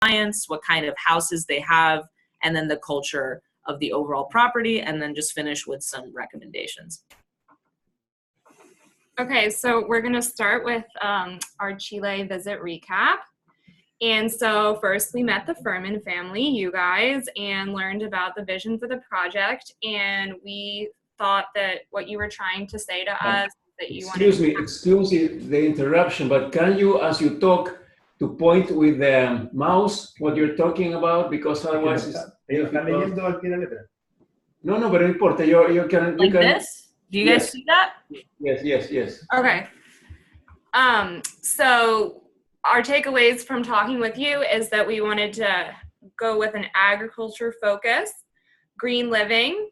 clients, what kind of houses they have, and then the culture of the overall property, and then just finish with some recommendations. Okay, so we're going to start with our Chile visit recap. And so first we met the Furman family, you guys, and learned about the vision for the project. And we thought that what you were trying to say to us, that you wanted to... Excuse me, the interruption, but can you, as you talk, to point with the mouse what you're talking about? Because otherwise it's... No, pero no importa. You can... Like this? Do you guys see that? Yes. Okay. So our takeaways from talking with you is that we wanted to go with an agriculture focus, green living,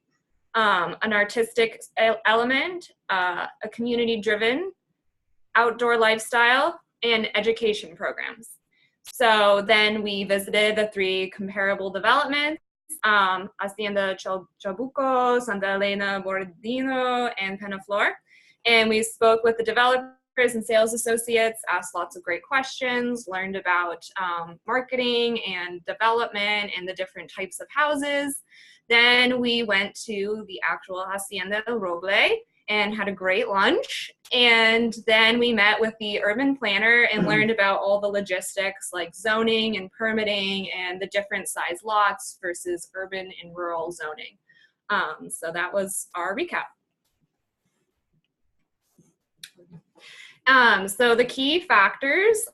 an artistic element, a community-driven outdoor lifestyle, and education programs. So then we visited the 3 comparable developments, Hacienda Chabuco, Santa Elena Bordino, and Penaflor. And we spoke with the developers and sales associates, asked lots of great questions, learned about marketing and development and the different types of houses. Then we went to the actual Hacienda El Roble and had a great lunch. And then we met with the urban planner and learned about all the logistics like zoning and permitting and the different size lots versus urban and rural zoning. So that was our recap. So the key factors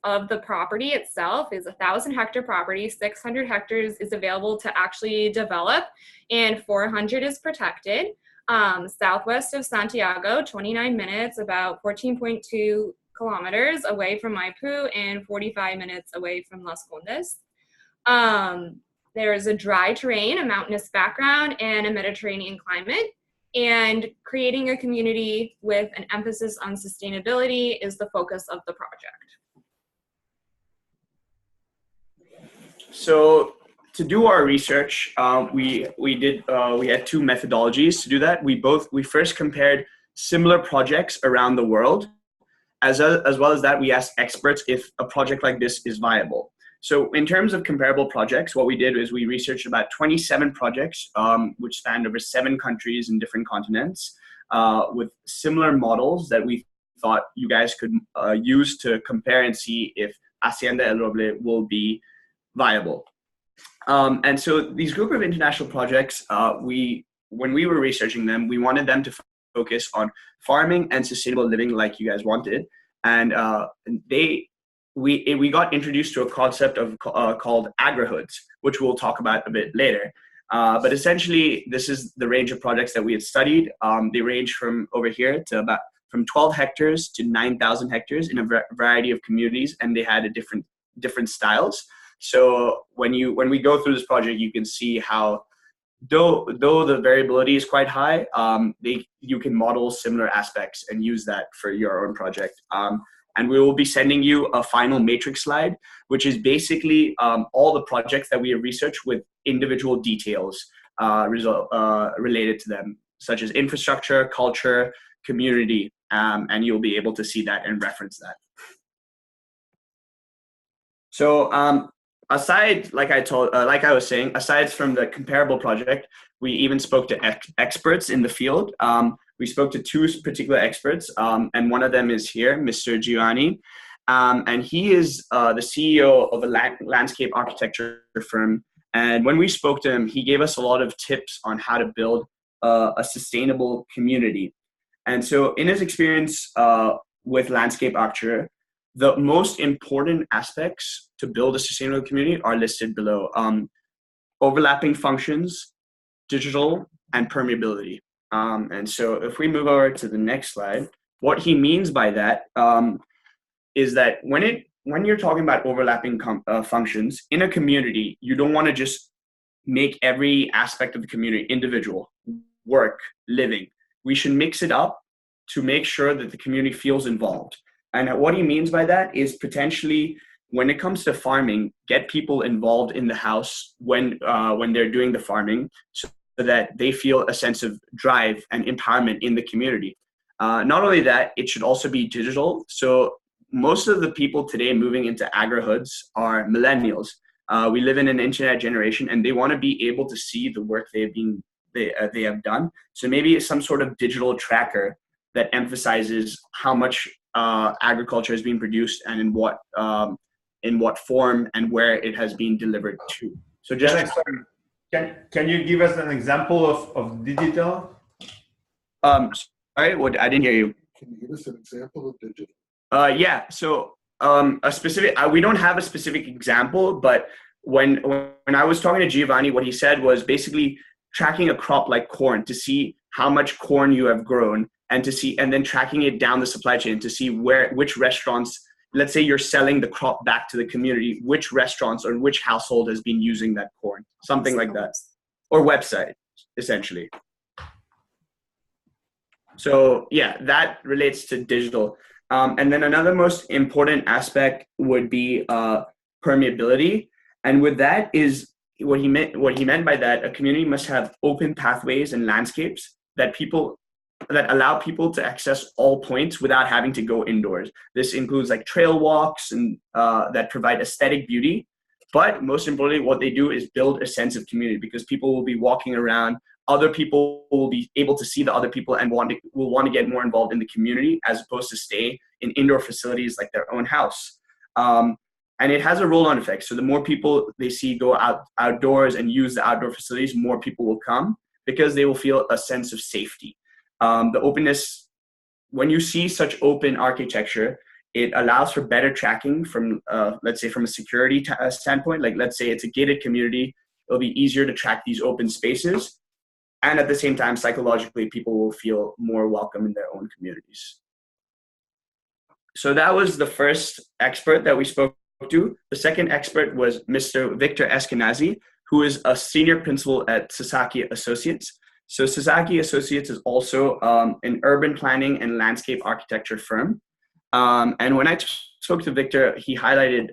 of the property itself is 1,000-hectare property, 600 hectares is available to actually develop, and 400 is protected. Southwest of Santiago, 29 minutes, about 14.2 kilometers away from Maipú, and 45 minutes away from Las Condes. There is a dry terrain, a mountainous background, and a Mediterranean climate. And creating a community with an emphasis on sustainability is the focus of the project. So to do our research, we had 2 methodologies to do that. We first compared similar projects around the world, as well as that we asked experts if a project like this is viable. So in terms of comparable projects, what we did is we researched about 27 projects, which spanned over 7 countries and different continents, with similar models that we thought you guys could use to compare and see if Hacienda El Roble will be viable. And so these group of international projects, when we were researching them, we wanted them to focus on farming and sustainable living like you guys wanted. And we got introduced to a concept of called agrihoods, which we'll talk about a bit later. But essentially, this is the range of projects that we had studied. They range from over here to about from 12 hectares to 9,000 hectares in a variety of communities, and they had a different styles. So when we go through this project, you can see how, though the variability is quite high, you can model similar aspects and use that for your own project. And we will be sending you a final matrix slide, which is basically all the projects that we have researched with individual details related to them, such as infrastructure, culture, community, and you'll be able to see that and reference that. So aside, like I was saying, aside from the comparable project, we even spoke to experts in the field. We spoke to 2 particular experts, and one of them is here, Mr. Giovanni, and he is the CEO of a landscape architecture firm. And when we spoke to him, he gave us a lot of tips on how to build a sustainable community. And so in his experience with landscape architecture, the most important aspects to build a sustainable community are listed below. Overlapping functions, digital, and permeability. And so if we move over to the next slide, what he means by that is that when you're talking about overlapping functions in a community, you don't want to just make every aspect of the community individual, work, living. We should mix it up to make sure that the community feels involved. And what he means by that is potentially, when it comes to farming, get people involved in the house when they're doing the farming, so that they feel a sense of drive and empowerment in the community. Not only that, it should also be digital. So most of the people today moving into agrihoods are millennials. We live in an internet generation, and they want to be able to see the work they have done. So maybe some sort of digital tracker that emphasizes how much agriculture is being produced and in what form and where it has been delivered to. So just can you give us an example of digital? Sorry, what, I didn't hear you. Can you give us an example of digital? Yeah. So a specific, we don't have a specific example, but when I was talking to Giovanni, what he said was basically tracking a crop like corn to see how much corn you have grown, and then tracking it down the supply chain to see which restaurants, let's say you're selling the crop back to the community, which restaurants or which household has been using that corn, something like that, or website, essentially. So yeah, that relates to digital. And then another most important aspect would be permeability. And with that is what he meant by that, a community must have open pathways and landscapes that allow people to access all points without having to go indoors. This includes like trail walks and that provide aesthetic beauty. But most importantly, what they do is build a sense of community, because people will be walking around. Other people will be able to see the other people and will want to get more involved in the community, as opposed to stay in indoor facilities like their own house. And it has a roll-on effect. So the more people they see go outdoors and use the outdoor facilities, more people will come, because they will feel a sense of safety. The openness, when you see such open architecture, it allows for better tracking from, let's say, from a security standpoint. Like, let's say it's a gated community, it'll be easier to track these open spaces. And at the same time, psychologically, people will feel more welcome in their own communities. So that was the first expert that we spoke to. The second expert was Mr. Victor Eskenazi, who is a senior principal at Sasaki Associates. So Sasaki Associates is also an urban planning and landscape architecture firm. And when I spoke to Victor, he highlighted,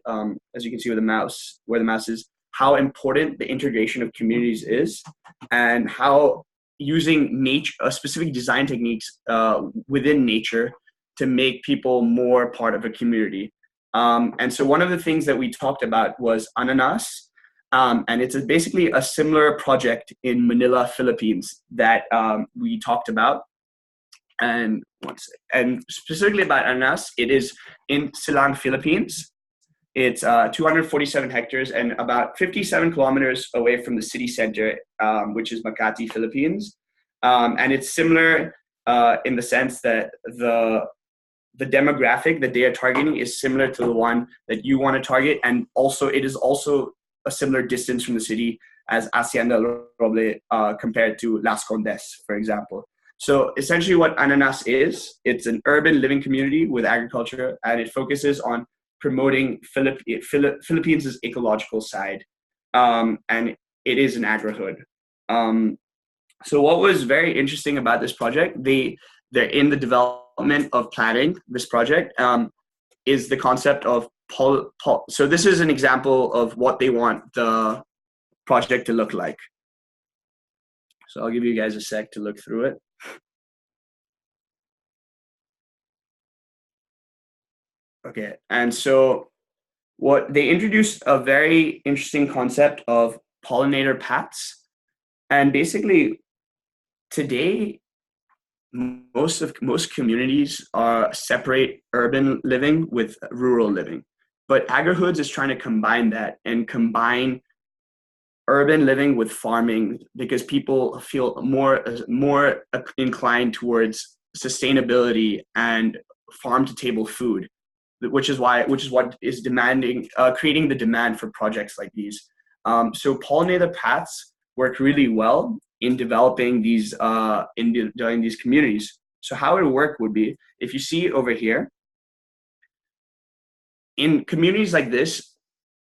as you can see with the mouse, where the mouse is, how important the integration of communities is, and how using specific design techniques within nature to make people more part of a community. And so one of the things that we talked about was Ananas. And it's basically a similar project in Manila, Philippines that we talked about. And specifically about Ananas, it is in Silang, Philippines. It's 247 hectares and about 57 kilometers away from the city center, which is Makati, Philippines. And it's similar in the sense that the demographic that they are targeting is similar to the one that you want to target. And also, it is also a similar distance from the city as Hacienda El Roble compared to Las Condes, for example. So essentially what Ananas is, it's an urban living community with agriculture, and it focuses on promoting Philippines' ecological side. And it is an agri-hood. So what was very interesting about this project, they're in the development of planning this project, is the concept of so this is an example of what they want the project to look like. So I'll give you guys a sec to look through it. Okay, and so what they introduced a very interesting concept of pollinator paths. And basically today, most communities separate urban living with rural living. But AgriHoods is trying to combine that and combine urban living with farming, because people feel more inclined towards sustainability and farm to table food, which is what is creating the demand for projects like these. So pollinator paths work really well in developing these communities. So how it would work would be, if you see over here, in communities like this,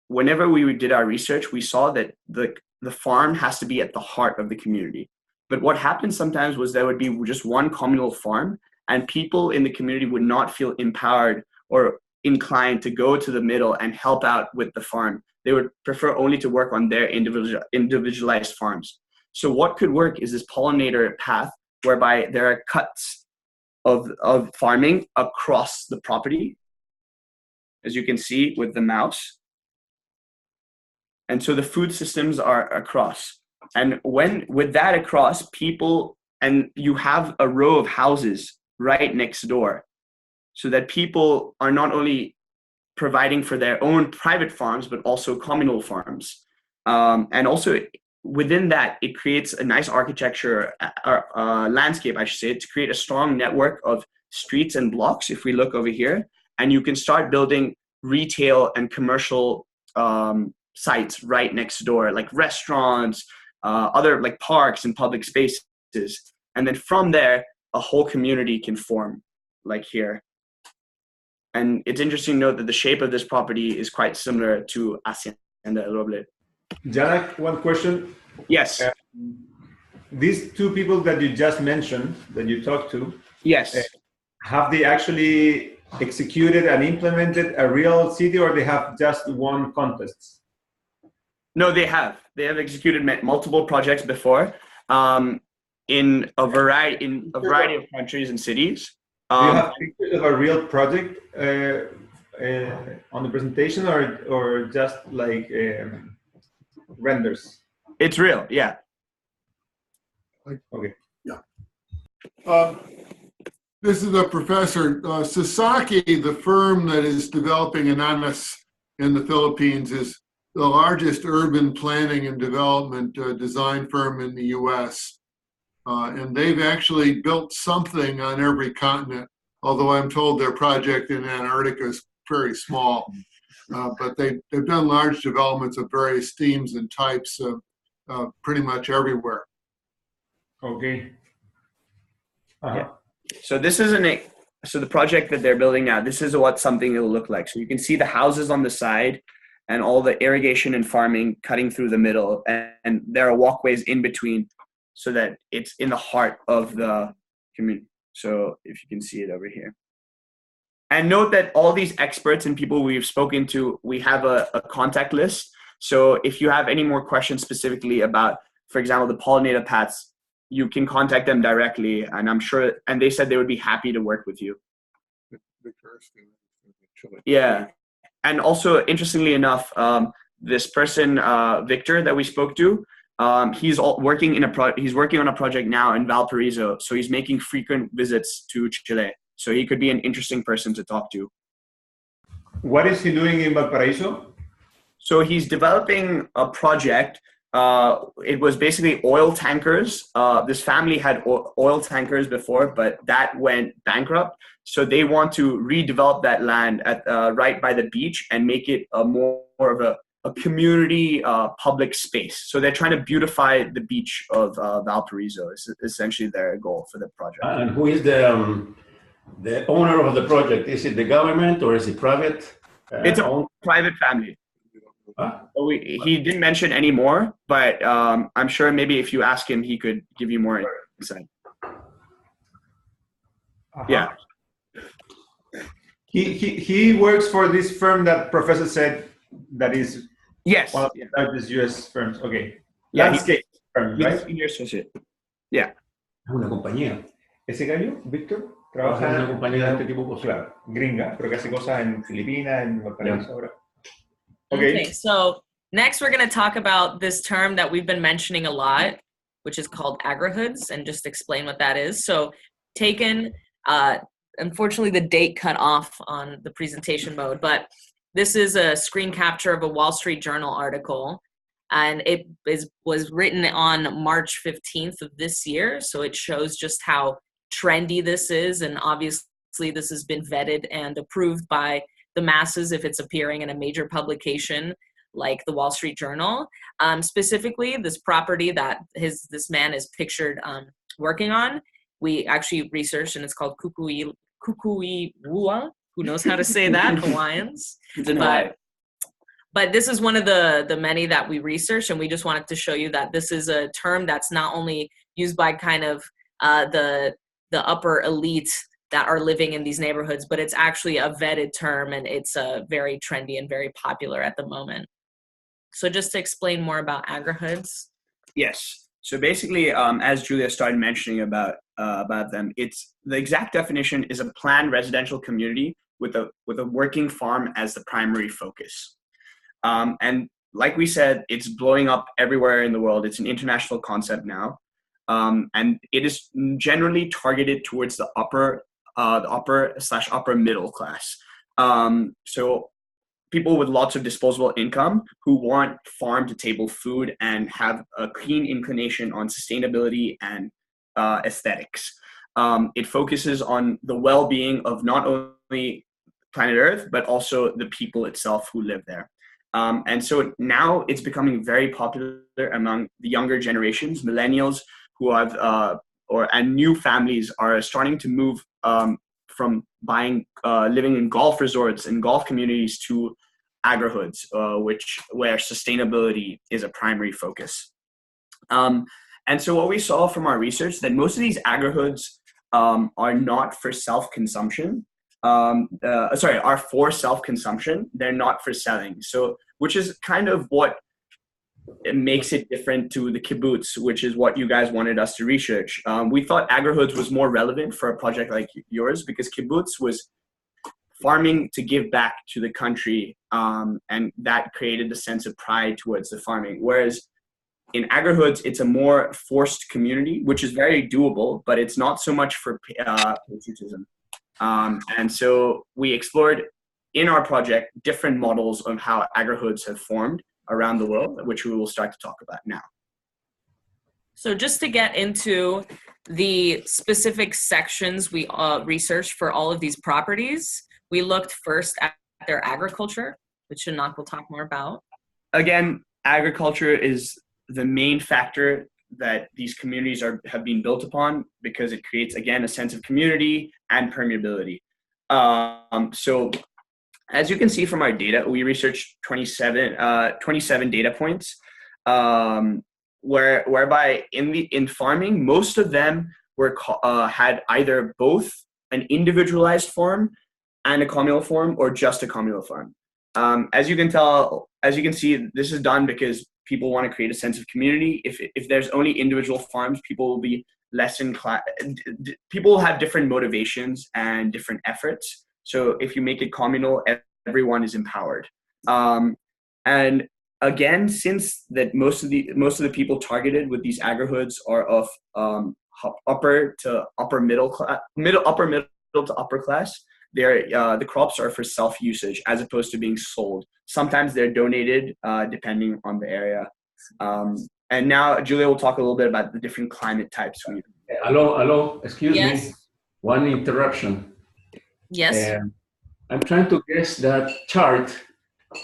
whenever we did our research, we saw that the farm has to be at the heart of the community. But what happened sometimes was there would be just one communal farm, and people in the community would not feel empowered or inclined to go to the middle and help out with the farm. They would prefer only to work on their individualized farms. So what could work is this pollinator path, whereby there are cuts of farming across the property, as you can see with the mouse. And so the food systems are across. And with that across, people, and you have a row of houses right next door, so that people are not only providing for their own private farms, but also communal farms. And also within that, it creates a nice architecture, landscape, I should say, to create a strong network of streets and blocks, if we look over here. And you can start building retail and commercial sites right next door, like restaurants, other like parks and public spaces. And then from there, a whole community can form, like here. And it's interesting to note that the shape of this property is quite similar to Hacienda El Roble. Jannak, one question. Yes. These two people that you just mentioned, that you talked to, Yes. Have they actually executed and implemented a real city, or they have just won contests? No, they have. They have executed multiple projects before, in a variety of countries and cities. Do you have pictures of a real project on the presentation, or just like renders? It's real, yeah. Okay. This is the professor. Sasaki, the firm that is developing Ananas in the Philippines, is the largest urban planning and development design firm in the US. And they've actually built something on every continent, although I'm told their project in Antarctica is very small. But they've done large developments of various themes and types pretty much everywhere. Okay. Yeah. So this is so the project that they're building now, this is what something will look like. So you can see the houses on the side and all the irrigation and farming cutting through the middle, and there are walkways in between, so that it's in the heart of the community. So if you can see it over here. And note that all these experts and people we've spoken to, we have a contact list. So if you have any more questions specifically about, for example, the pollinator paths, you can contact them directly, and I'm sure, and they said they would be happy to work with you. Yeah. And also, interestingly enough, this person, Victor, that we spoke to, he's working on a project now in Valparaiso. So he's making frequent visits to Chile. So he could be an interesting person to talk to. What is he doing in Valparaiso? So he's developing a project. It was basically oil tankers. This family had oil tankers before, but that went bankrupt. So they want to redevelop that land at right by the beach and make it more of a community public space. So they're trying to beautify the beach of Valparaiso. It's essentially their goal for the project. And who is the owner of the project? Is it the government or is it private? It's a private family. Huh? So he didn't mention any more, but I'm sure maybe if you ask him, he could give you more insight. Yeah. He works for this firm that Professor said that is Yes. one of the largest US firms. Okay. Yeah, Landscape firm, He's a right? senior associate. Yeah. Es una compañía. Ese gallo, Víctor, Trabaja en una trabaja compañía de este tipo de cosas. claro, gringa, pero que hace cosas en Filipinas, en Valparaíso ahora. Okay, so next we're going to talk about this term that we've been mentioning a lot, which is called agrihoods, and just explain what that is. So taken, unfortunately the date cut off on the presentation mode, but this is a screen capture of a Wall Street Journal article, and it was written on March 15th of this year. So it shows just how trendy this is, and obviously this has been vetted and approved by the masses if it's appearing in a major publication like the Wall Street Journal. Specifically, this property that this man is pictured working on, we actually researched, and it's called Kukui'ula. Who knows how to say that? Hawaiians. It's in Hawaii. But this is one of the many that we researched, and we just wanted to show you that this is a term that's not only used by kind of the upper elite that are living in these neighborhoods, but it's actually a vetted term, and it's very trendy and very popular at the moment. So just to explain more about agrihoods. Yes. So basically, as Julia started mentioning about them, it's the exact definition is a planned residential community with a working farm as the primary focus. And like we said, it's blowing up everywhere in the world. It's an international concept now. And it is generally targeted towards the upper/upper middle class. So people with lots of disposable income who want farm-to-table food and have a keen inclination on sustainability and aesthetics. It focuses on the well-being of not only planet Earth, but also the people itself who live there. And so now it's becoming very popular among the younger generations. Millennials who have, and new families are starting to move from living in golf resorts and golf communities to agri-hoods, where sustainability is a primary focus. And so what we saw from our research that most of these agri-hoods are not for self-consumption. Are for self-consumption. They're not for selling. So, which is kind of what it makes it different to the kibbutz, which is what you guys wanted us to research. We thought agri-hoods was more relevant for a project like yours because kibbutz was farming to give back to the country, and that created a sense of pride towards the farming. Whereas in agri-hoods, it's a more forced community, which is very doable, but it's not so much for patriotism. And so we explored in our project different models of how agri-hoods have formed around the world, which we will start to talk about now. So just to get into the specific sections we researched for all of these properties, we looked first at their agriculture, which Jannak will talk more about. Again, agriculture is the main factor that these communities have been built upon because it creates, again, a sense of community and permeability. So as you can see from our data, we researched 27 data points, whereby in farming, most of them had either both an individualized farm and a communal farm or just a communal farm. As you can see, this is done because people want to create a sense of community. If there's only individual farms, people will be less inclined. People will have different motivations and different efforts. So if you make it communal, everyone is empowered. And again, since that most of the people targeted with these agri-hoods are of upper to upper middle class, upper middle to upper class, the crops are for self-usage as opposed to being sold. Sometimes they're donated depending on the area. And now Julia will talk a little bit about the different climate types. Hello, excuse Yes. me. One interruption. Yes. I'm trying to guess that chart,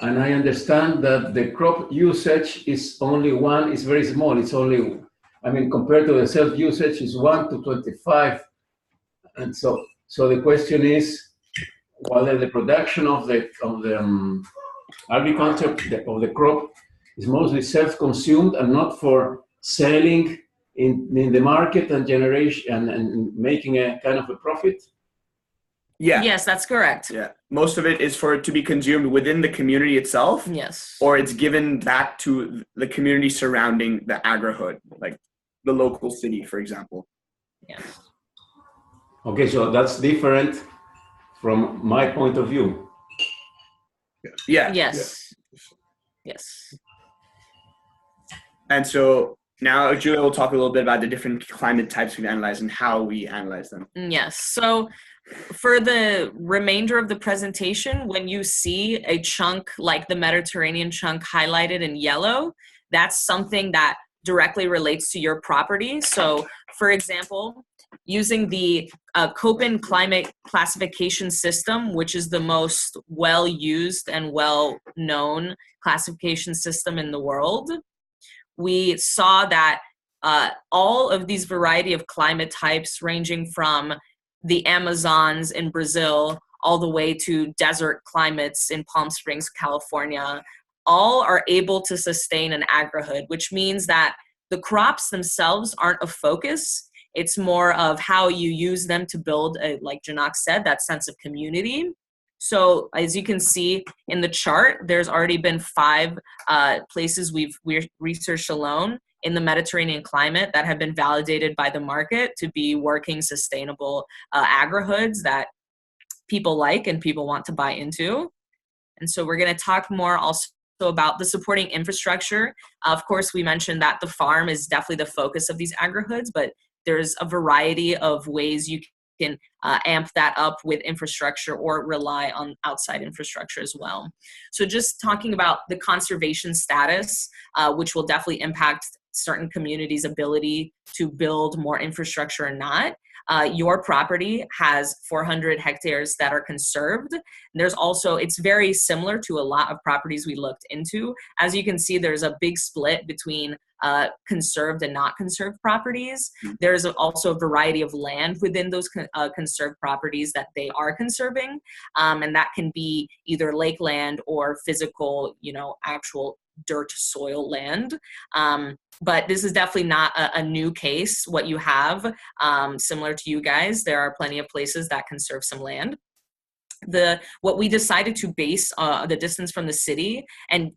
and I understand that the crop usage is very small. It's only, compared to the self-usage is 1 to 25. And so the question is, whether the production of the agriculture of the crop is mostly self-consumed and not for selling in the market and generation and making a kind of a profit? Yeah. Yes, that's correct. Yeah. Most of it is for it to be consumed within the community itself. Yes. Or it's given back to the community surrounding the agri-hood, like the local city, for example. Yes. Okay, so that's different from my point of view. Yeah. Yes. Yes. And so now Julia will talk a little bit about the different climate types we've analyzed and how we analyze them. Yes. So for the remainder of the presentation, when you see a chunk like the Mediterranean chunk highlighted in yellow, that's something that directly relates to your property. So for example, using the Köppen climate classification system, which is the most well-used and well-known classification system in the world, we saw that all of these variety of climate types ranging from the Amazons in Brazil all the way to desert climates in Palm Springs, California, all are able to sustain an agri-hood, which means that the crops themselves aren't a focus. It's more of how you use them to build, like Jannak said, that sense of community. So as you can see in the chart, there's already been 5 places we've researched alone in the Mediterranean climate that have been validated by the market to be working sustainable agri-hoods that people like and people want to buy into. And so we're going to talk more also about the supporting infrastructure. Of course, we mentioned that the farm is definitely the focus of these agri-hoods, but there's a variety of ways you can amp that up with infrastructure or rely on outside infrastructure as well. So just talking about the conservation status, which will definitely impact certain communities' ability to build more infrastructure or not. Your property has 400 hectares that are conserved. There's also, it's very similar to a lot of properties we looked into. As you can see, there's a big split between conserved and not conserved properties. There's also a variety of land within those conserved properties that they are conserving. And that can be either lake land or physical, actual dirt soil land. But this is definitely not a new case. What you have, similar to you guys, there are plenty of places that conserve some land. What we decided to base the distance from the city, and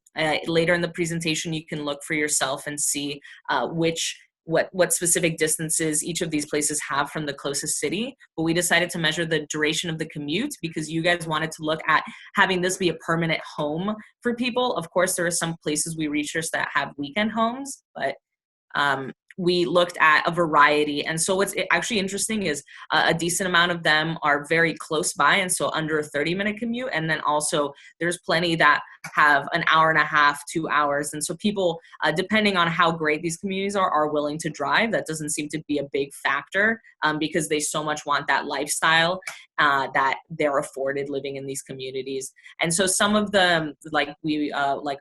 later in the presentation you can look for yourself and see what specific distances each of these places have from the closest city. But we decided to measure the duration of the commute because you guys wanted to look at having this be a permanent home for people. Of course, there are some places we researched that have weekend homes, but we looked at a variety. And so what's actually interesting is a decent amount of them are very close by, and so under a 30-minute commute. And then also there's plenty that have an hour and a half, 2 hours. And so people, depending on how great these communities are willing to drive. That doesn't seem to be a big factor because they so much want that lifestyle that they're afforded living in these communities. And so some of them, like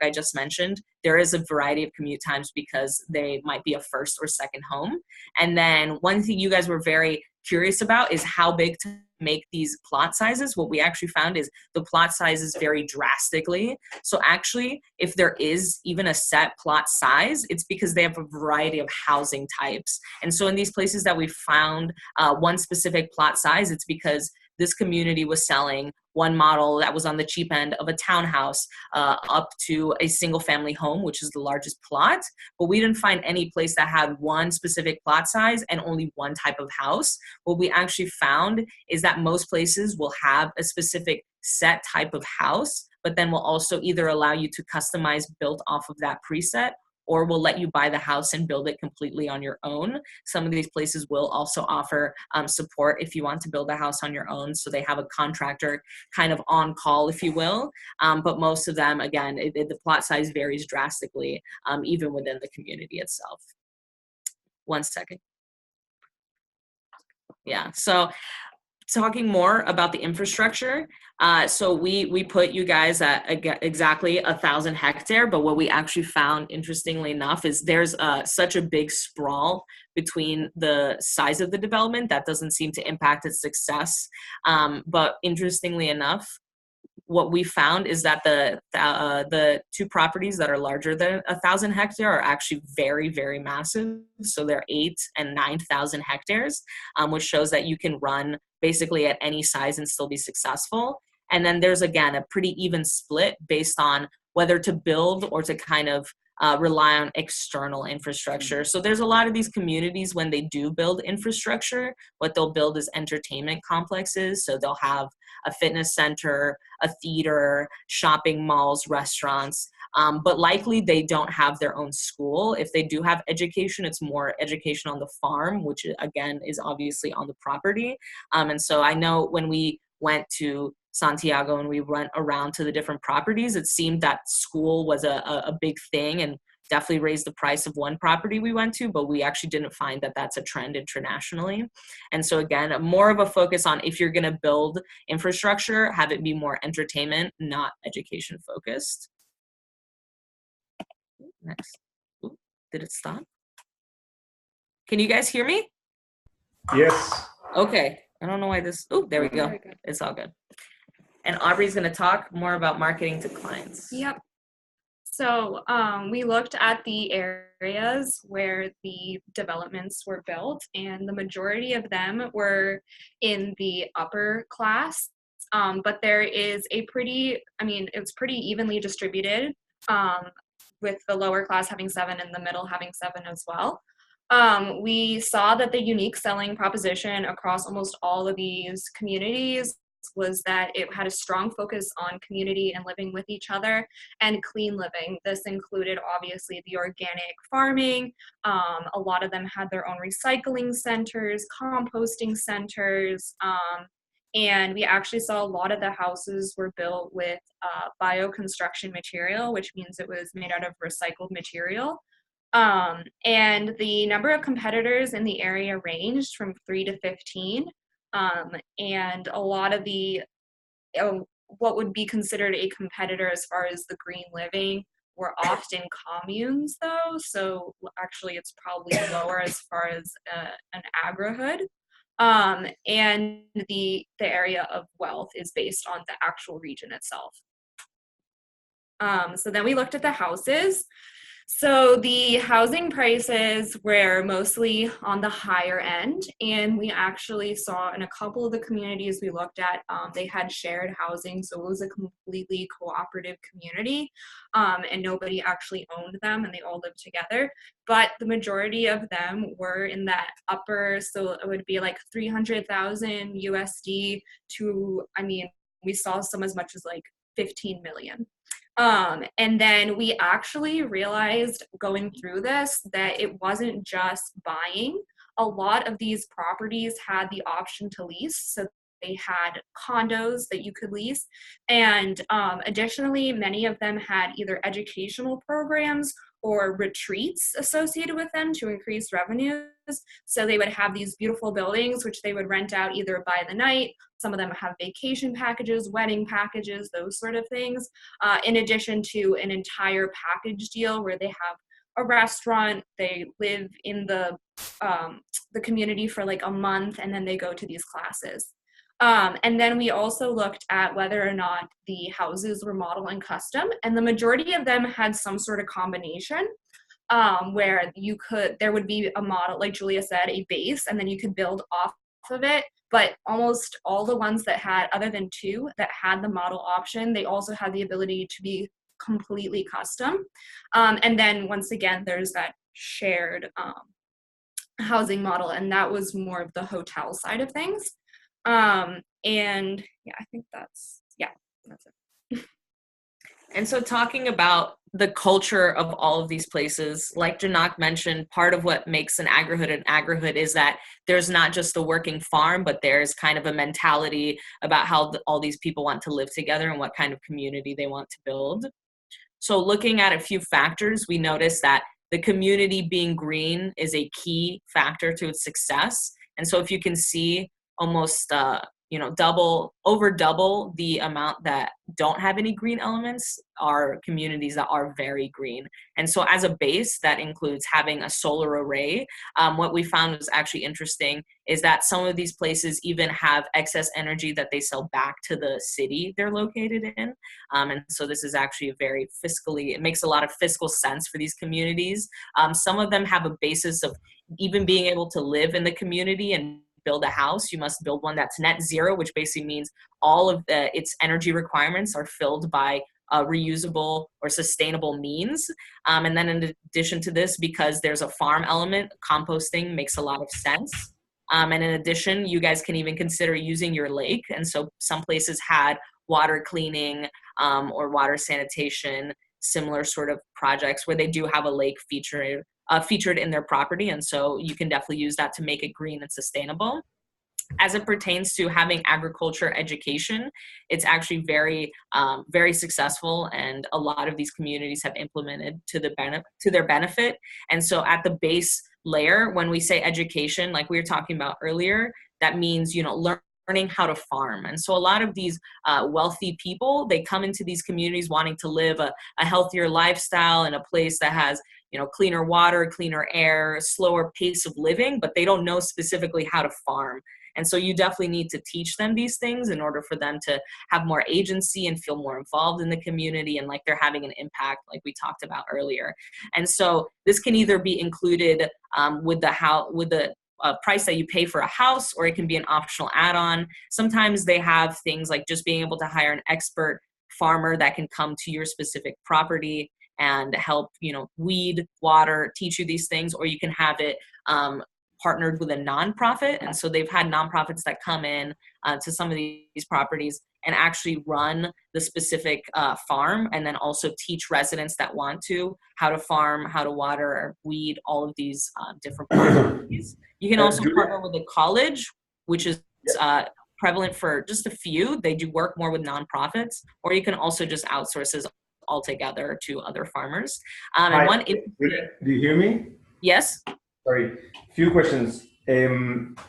I just mentioned, there is a variety of commute times because they might be a first or second home. And then one thing you guys were very curious about is how big to make these plot sizes. What we actually found is the plot sizes vary drastically. So actually, if there is even a set plot size, it's because they have a variety of housing types. And so in these places that we found one specific plot size, it's because this community was selling one model that was on the cheap end of a townhouse up to a single family home, which is the largest plot. But we didn't find any place that had one specific plot size and only one type of house. What we actually found is that most places will have a specific set type of house, but then will also either allow you to customize built off of that preset, or will let you buy the house and build it completely on your own. Some of these places will also offer support if you want to build a house on your own. So they have a contractor kind of on call, if you will. But most of them, again, the plot size varies drastically, even within the community itself. 1 second. Yeah, so talking more about the infrastructure. So we put you guys at exactly 1,000 hectare, but what we actually found, interestingly enough, is there's such a big sprawl between the size of the development that doesn't seem to impact its success. But interestingly enough, what we found is that the two properties that are larger than 1,000 hectare are actually very, very massive. So they're 8,000 and 9,000 hectares, which shows that you can run basically at any size and still be successful. And then there's, again, a pretty even split based on whether to build or to kind of rely on external infrastructure. So there's a lot of these communities, when they do build infrastructure, what they'll build is entertainment complexes. So they'll have a fitness center, a theater, shopping malls, restaurants, but likely they don't have their own school. If they do have education, it's more education on the farm, which again is obviously on the property. And so I know when we went to Santiago and we went around to the different properties, it seemed that school was a big thing and definitely raised the price of one property we went to, but we actually didn't find that that's a trend internationally. And so again, more of a focus on, if you're gonna build infrastructure, have it be more entertainment, not education focused. Next. Ooh, did it stop? Can you guys hear me? Yes. Okay, I don't know why this, oh, there we go. It's all good. And Aubrey's going to talk more about marketing to clients. Yep. So we looked at the areas where the developments were built, and the majority of them were in the upper class. But there is a pretty, it's pretty evenly distributed, with the lower class having 7 and the middle having 7 as well. We saw that the unique selling proposition across almost all of these communities was that it had a strong focus on community and living with each other and clean living. This included obviously the organic farming. A lot of them had their own recycling centers, composting centers, and we actually saw a lot of the houses were built with bio-construction material, which means it was made out of recycled material. And the number of competitors in the area ranged from 3 to 15. And a lot of the, what would be considered a competitor as far as the green living were often communes though. So actually it's probably lower as far as an agrihood. And the area of wealth is based on the actual region itself. So then we looked at the houses. So the housing prices were mostly on the higher end, and we actually saw in a couple of the communities we looked at, they had shared housing, so it was a completely cooperative community, and nobody actually owned them, and they all lived together. But the majority of them were in that upper, so it would be like 300,000 USD to, I mean, we saw some as much as like 15 million. And then we actually realized going through this that it wasn't just buying. A lot of these properties had the option to lease. So they had condos that you could lease. And additionally, many of them had either educational programs or retreats associated with them to increase revenues. So they would have these beautiful buildings, which they would rent out either by the night. Some of them have vacation packages, wedding packages, those sort of things, in addition to an entire package deal where they have a restaurant, they live in the community for like a month, and then they go to these classes. And then we also looked at whether or not the houses were model and custom, and the majority of them had some sort of combination where there would be a model, like Julia said, a base, and then you could build off of it. But almost all the ones that had, other than 2 that had the model option, they also had the ability to be completely custom. And then once again, there's that shared housing model, and that was more of the hotel side of things. And yeah, I think that's it. And so talking about the culture of all of these places, like Jannak mentioned, part of what makes an agrihood is that there's not just a working farm, but there's kind of a mentality about how all these people want to live together and what kind of community they want to build. So looking at a few factors, we noticed that the community being green is a key factor to its success. And so if you can see almost over double the amount that don't have any green elements are communities that are very green. And so as a base, that includes having a solar array. What we found was actually interesting is that some of these places even have excess energy that they sell back to the city they're located in. And so this is actually it makes a lot of fiscal sense for these communities. Some of them have a basis of even being able to live in the community and build a house. You must build one that's net zero, which basically means all of its energy requirements are filled by reusable or sustainable means. And then in addition to this, because there's a farm element, composting makes a lot of sense. And in addition, you guys can even consider using your lake. And so some places had water cleaning or water sanitation, similar sort of projects where they do have a lake featured in their property. And so you can definitely use that to make it green and sustainable. As it pertains to having agriculture education, it's actually very, very successful, and a lot of these communities have implemented to their benefit. And so at the base layer, when we say education, like we were talking about earlier, that means, learning how to farm. And so a lot of these wealthy people, they come into these communities wanting to live a healthier lifestyle in a place that has cleaner water, cleaner air, slower pace of living, but they don't know specifically how to farm. And so you definitely need to teach them these things in order for them to have more agency and feel more involved in the community and like they're having an impact, like we talked about earlier. And so this can either be included with the price that you pay for a house, or it can be an optional add-on. Sometimes they have things like just being able to hire an expert farmer that can come to your specific property and help, weed, water, teach you these things, or you can have it partnered with a nonprofit. And so they've had nonprofits that come in to some of these properties and actually run the specific farm, and then also teach residents that want to how to farm, how to water, weed, all of these different properties. You can also partner with a college, which is prevalent for just a few. They do work more with nonprofits, or you can also just outsource this altogether to other farmers. Hi, do you hear me? Yes. Sorry, few questions. Maybe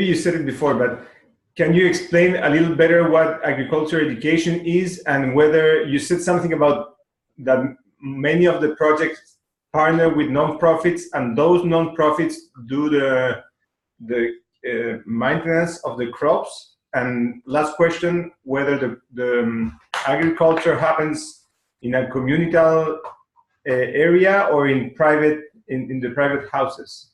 you said it before, but can you explain a little better what agriculture education is, and whether you said something about that many of the projects partner with nonprofits, and those nonprofits do the maintenance of the crops? And last question, whether the agriculture happens in a communal area or in private, in the private houses?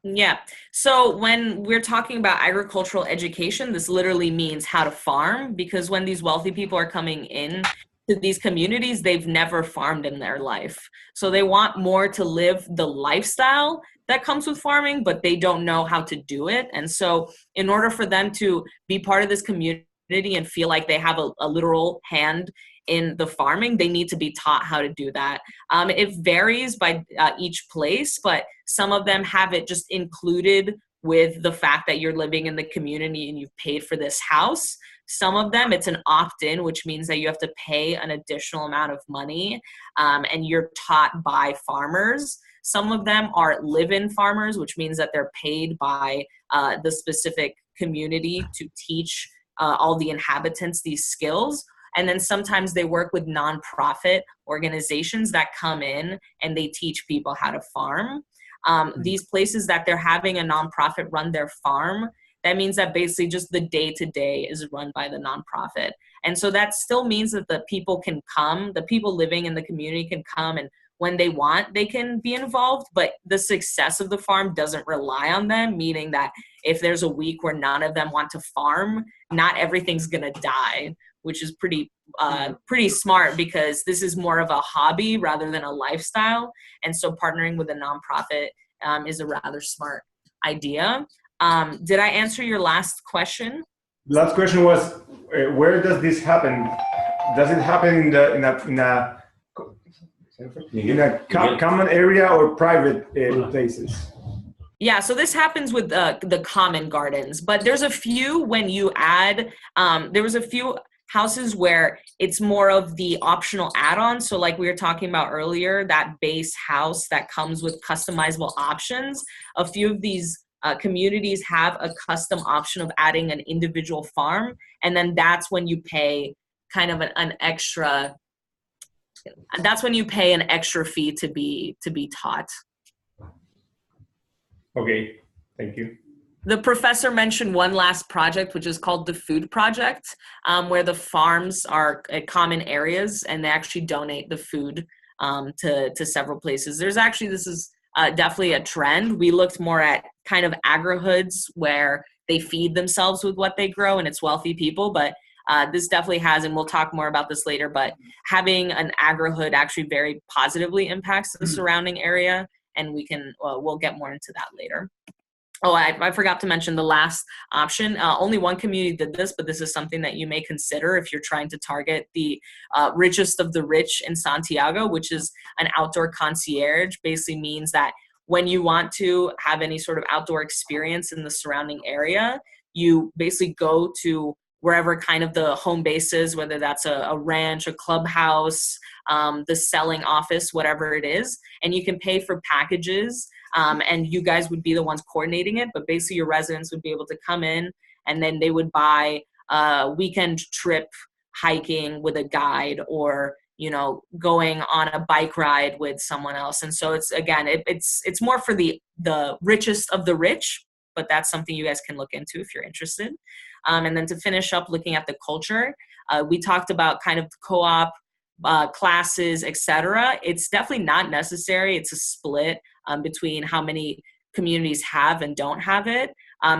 Yeah. So when we're talking about agricultural education, this literally means how to farm, because when these wealthy people are coming in to these communities, they've never farmed in their life. So they want more to live the lifestyle that comes with farming, but they don't know how to do it. And so in order for them to be part of this community and feel like they have a literal hand in the farming, they need to be taught how to do that. It varies by each place, but some of them have it just included with the fact that you're living in the community and you've paid for this house. Some of them, it's an opt-in, which means that you have to pay an additional amount of money, and you're taught by farmers. Some of them are live-in farmers, which means that they're paid by the specific community to teach all the inhabitants these skills. And then sometimes they work with nonprofit organizations that come in and they teach people how to farm. These places that they're having a nonprofit run their farm, that means that basically just the day-to-day is run by the nonprofit. And so that still means that the people can come, the people living in the community can come, and when they want, they can be involved, but the success of the farm doesn't rely on them, meaning that if there's a week where none of them want to farm, not everything's gonna die, which is pretty smart, because this is more of a hobby rather than a lifestyle. And so partnering with a nonprofit is a rather smart idea. Did I answer your last question? Last question was, where does this happen? Does it happen in a common area or private places? Yeah, so this happens with the common gardens, but there's a few when you add, there was a few houses where it's more of the optional add-on. So like we were talking about earlier, that base house that comes with customizable options. A few of these communities have a custom option of adding an individual farm, and then that's when you pay kind of an extra, that's when you pay an extra fee to be taught. Okay, thank you. The professor mentioned one last project, which is called the Food Project, where the farms are at common areas and they actually donate the food to several places. There's actually, this is definitely a trend. We looked more at kind of agri-hoods where they feed themselves with what they grow and it's wealthy people, but this definitely has, and we'll talk more about this later, but having an agri-hood actually very positively impacts the surrounding area, and we can, we'll get more into that later. Oh, I forgot to mention the last option. Only one community did this, but this is something that you may consider if you're trying to target the richest of the rich in Santiago, which is an outdoor concierge. Basically means that when you want to have any sort of outdoor experience in the surrounding area, you basically go to wherever kind of the home base is, whether that's a ranch, a clubhouse, the selling office, whatever it is, and you can pay for packages. And you guys would be the ones coordinating it, but basically your residents would be able to come in and then they would buy a weekend trip hiking with a guide, or, you know, going on a bike ride with someone else. And so it's, again, it's more for the richest of the rich, but that's something you guys can look into if you're interested. And then to finish up looking at the culture, we talked about kind of co-op, classes, etc. It's definitely not necessary. It's a split between how many communities have and don't have it.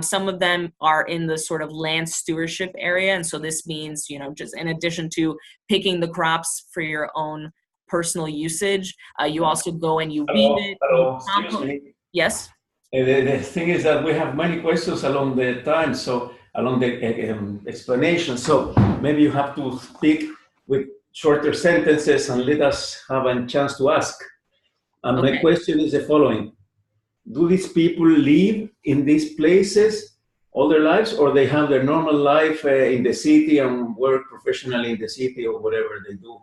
Some of them are in the sort of land stewardship area. And so this means, you know, just in addition to picking the crops for your own personal usage, you also go and you weed it. Hello, excuse me. Yes? The thing is that we have many questions along the time, so along the explanation. So maybe you have to speak with shorter sentences and let us have a chance to ask. And my question is the following. Do these people live in these places all their lives, or they have their normal life in the city and work professionally in the city or whatever they do?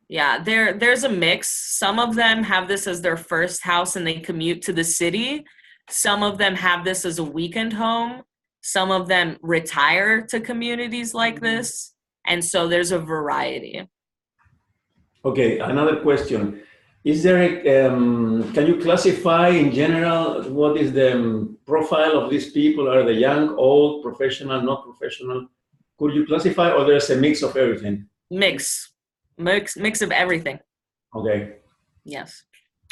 Yeah, there's a mix. Some of them have this as their first house and they commute to the city. Some of them have this as a weekend home. Some of them retire to communities like this. And so there's a variety. Okay, another question. Is there a, can you classify in general what is the profile of these people? Are they young, old, professional, not professional? Could you classify, or there's a mix of everything? Mix of everything. Okay. Yes.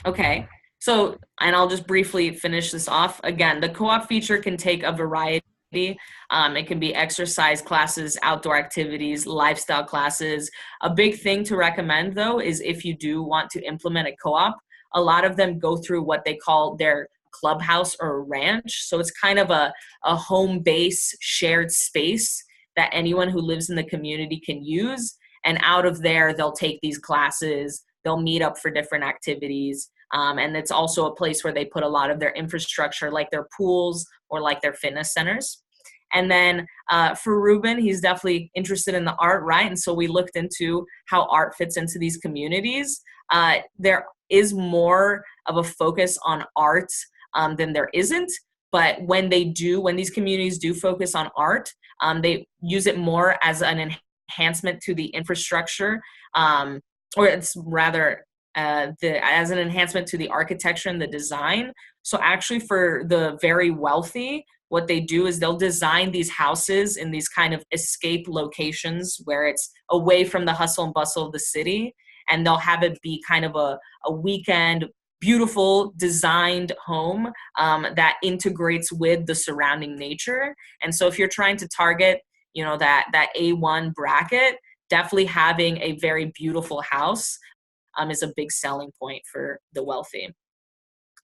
Okay. So, and I'll just briefly finish this off. Again, the co-op feature can take a variety. It can be exercise classes, outdoor activities, lifestyle classes. A big thing to recommend, though, is if you do want to implement a co-op, a lot of them go through what they call their clubhouse or ranch. So it's kind of a home base shared space that anyone who lives in the community can use. And out of there, they'll take these classes, they'll meet up for different activities. And it's also a place where they put a lot of their infrastructure, like their pools or like their fitness centers. And then for Rubén, he's definitely interested in the art, right? And so we looked into how art fits into these communities. There is more of a focus on art than there isn't. But when these communities do focus on art, they use it more as an enhancement to the infrastructure, or it's rather as an enhancement to the architecture and the design. So actually for the very wealthy, what they do is they'll design these houses in these kind of escape locations where it's away from the hustle and bustle of the city, and they'll have it be kind of a weekend, beautiful designed home that integrates with the surrounding nature. And so if you're trying to target, that A1 bracket, definitely having a very beautiful house is a big selling point for the wealthy.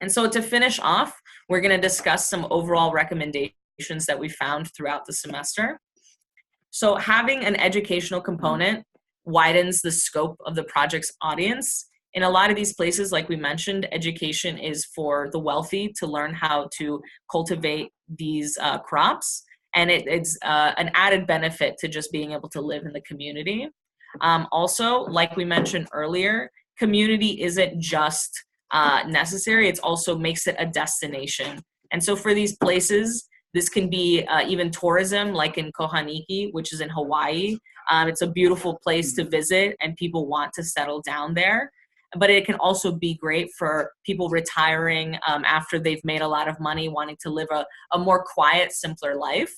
And so to finish off, we're going to discuss some overall recommendations that we found throughout the semester. So having an educational component widens the scope of the project's audience. In a lot of these places, like we mentioned, education is for the wealthy to learn how to cultivate these crops. And it's an added benefit to just being able to live in the community. Also, like we mentioned earlier, community isn't just necessary, it also makes it a destination. And so for these places, this can be even tourism, like in Kohaniki, which is in Hawaii. It's a beautiful place to visit and people want to settle down there. But it can also be great for people retiring after they've made a lot of money, wanting to live a more quiet, simpler life.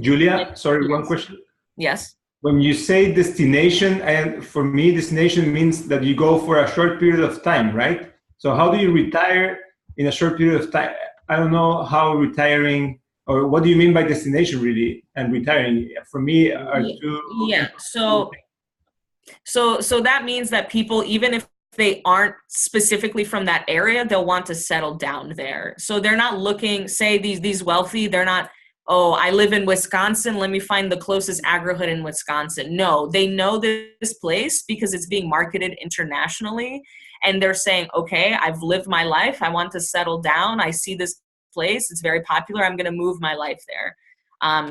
Julia, sorry, one question. Yes. When you say destination, and for me, destination means that you go for a short period of time, right? So how do you retire in a short period of time? I don't know how retiring, or what do you mean by destination really, and retiring? For me, are two. Yeah, so that means that people, even if they aren't specifically from that area, they'll want to settle down there. So they're not looking, say these wealthy, they're not, oh, I live in Wisconsin, let me find the closest agri-hood in Wisconsin. No, they know this place because it's being marketed internationally. And they're saying, okay, I've lived my life. I want to settle down. I see this place. It's very popular. I'm going to move my life there.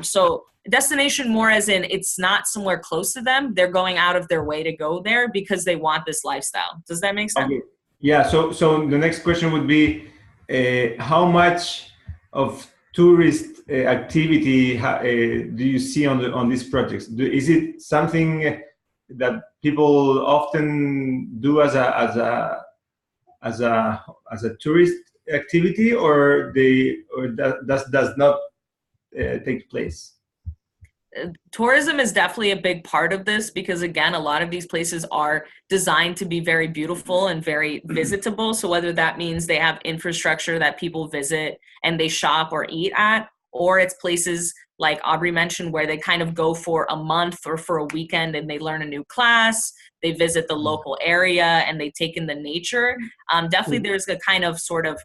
So destination more as in it's not somewhere close to them. They're going out of their way to go there because they want this lifestyle. Does that make sense? Okay. Yeah. So the next question would be, how much of tourist activity do you see on these projects? Is it something that people often do as a tourist activity, or does not take place? Tourism is definitely a big part of this because, again, a lot of these places are designed to be very beautiful and very visitable. So whether that means they have infrastructure that people visit and they shop or eat at, or it's places like Aubrey mentioned where they kind of go for a month or for a weekend and they learn a new class, they visit the local area and they take in the nature. Definitely there's a kind of sort of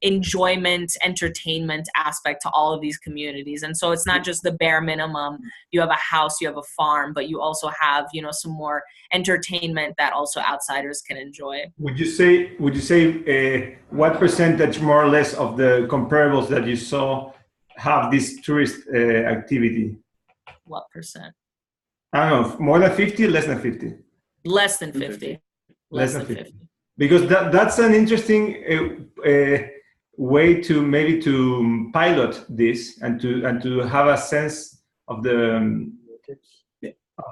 enjoyment, entertainment aspect to all of these communities. And so it's not just the bare minimum. You have a house, you have a farm, but you also have, you know, some more entertainment that also outsiders can enjoy. Would you say what percentage more or less of the comparables that you saw have this tourist activity? What percent? I don't know, more than 50, less than 50? Less than 50. Less than 50. Because that's an interesting way to maybe to pilot this and to have a sense of the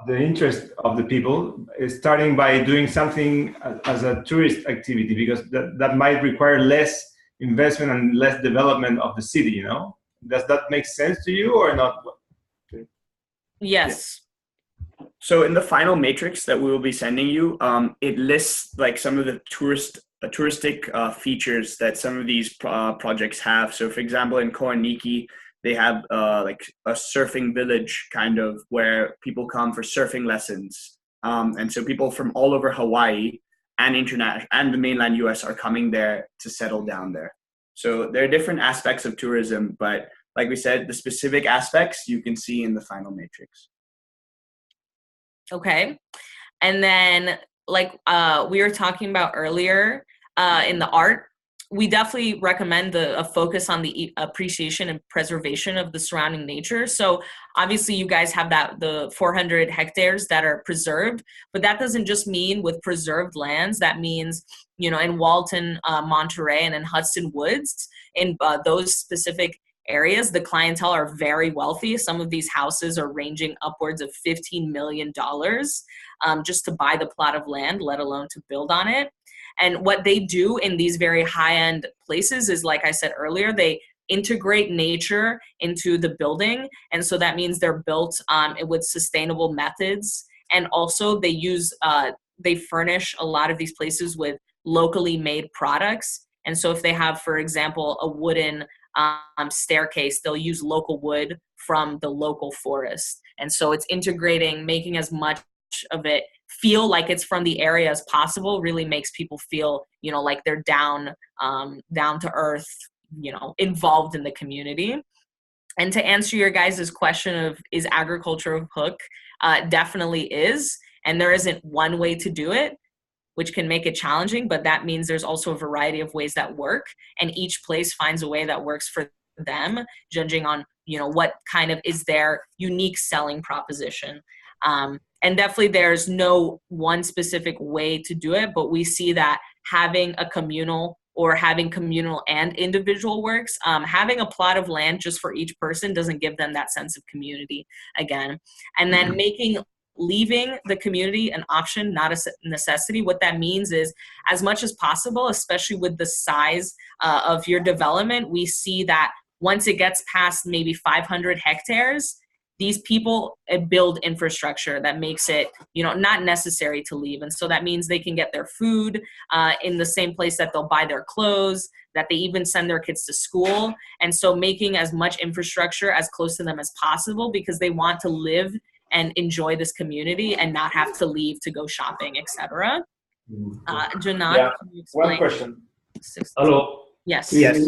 interest of the people, starting by doing something as a tourist activity, because that might require less investment and less development of the city, you know? Does that make sense to you or not? Yes. So in the final matrix that we will be sending you, it lists like some of the touristic features that some of these projects have. So for example, in Koaniki, they have like a surfing village kind of where people come for surfing lessons. And so people from all over Hawaii and international and the mainland US are coming there to settle down there. So there are different aspects of tourism, but like we said, the specific aspects you can see in the final matrix. Okay. And then like we were talking about earlier in the art, we definitely recommend a focus on the appreciation and preservation of the surrounding nature. So obviously you guys have the 400 hectares that are preserved, but that doesn't just mean with preserved lands. That means, you know, in Walton, Monterey, and in Hudson Woods, in those specific areas, the clientele are very wealthy. Some of these houses are ranging upwards of $15 million just to buy the plot of land, let alone to build on it. And what they do in these very high-end places is, like I said earlier, they integrate nature into the building. And so that means they're built with sustainable methods. And also they furnish a lot of these places with locally made products. And so if they have, for example, a wooden staircase, they'll use local wood from the local forest. And so it's integrating, making as much of it feel like it's from the area as possible, really makes people feel, you know, like they're down to earth, you know, involved in the community. And to answer your guys' question of, is agriculture a hook? Definitely is. And there isn't one way to do it, which can make it challenging, but that means there's also a variety of ways that work, and each place finds a way that works for them, judging on, you know, what kind of is their unique selling proposition. And definitely there's no one specific way to do it, but we see that having a communal or having communal and individual works, having a plot of land just for each person doesn't give them that sense of community again. And then leaving the community an option, not a necessity. What that means is, as much as possible, especially with the size of your development, we see that once it gets past maybe 500 hectares, these people build infrastructure that makes it, you know, not necessary to leave. And so that means they can get their food in the same place that they'll buy their clothes, that they even send their kids to school. And so making as much infrastructure as close to them as possible, because they want to live and enjoy this community and not have to leave to go shopping, etc. Jannak, yeah. can you explain? One question. Hello. Yes. Yes.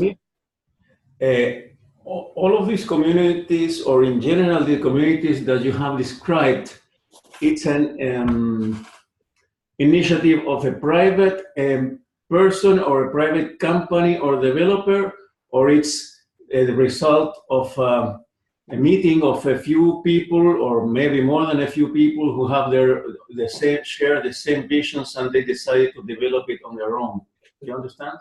All of these communities, or in general the communities that you have described, it's an initiative of a private person or a private company or developer, or it's the result of a meeting of a few people, or maybe more than a few people who have share the same visions, and they decided to develop it on their own. Do you understand?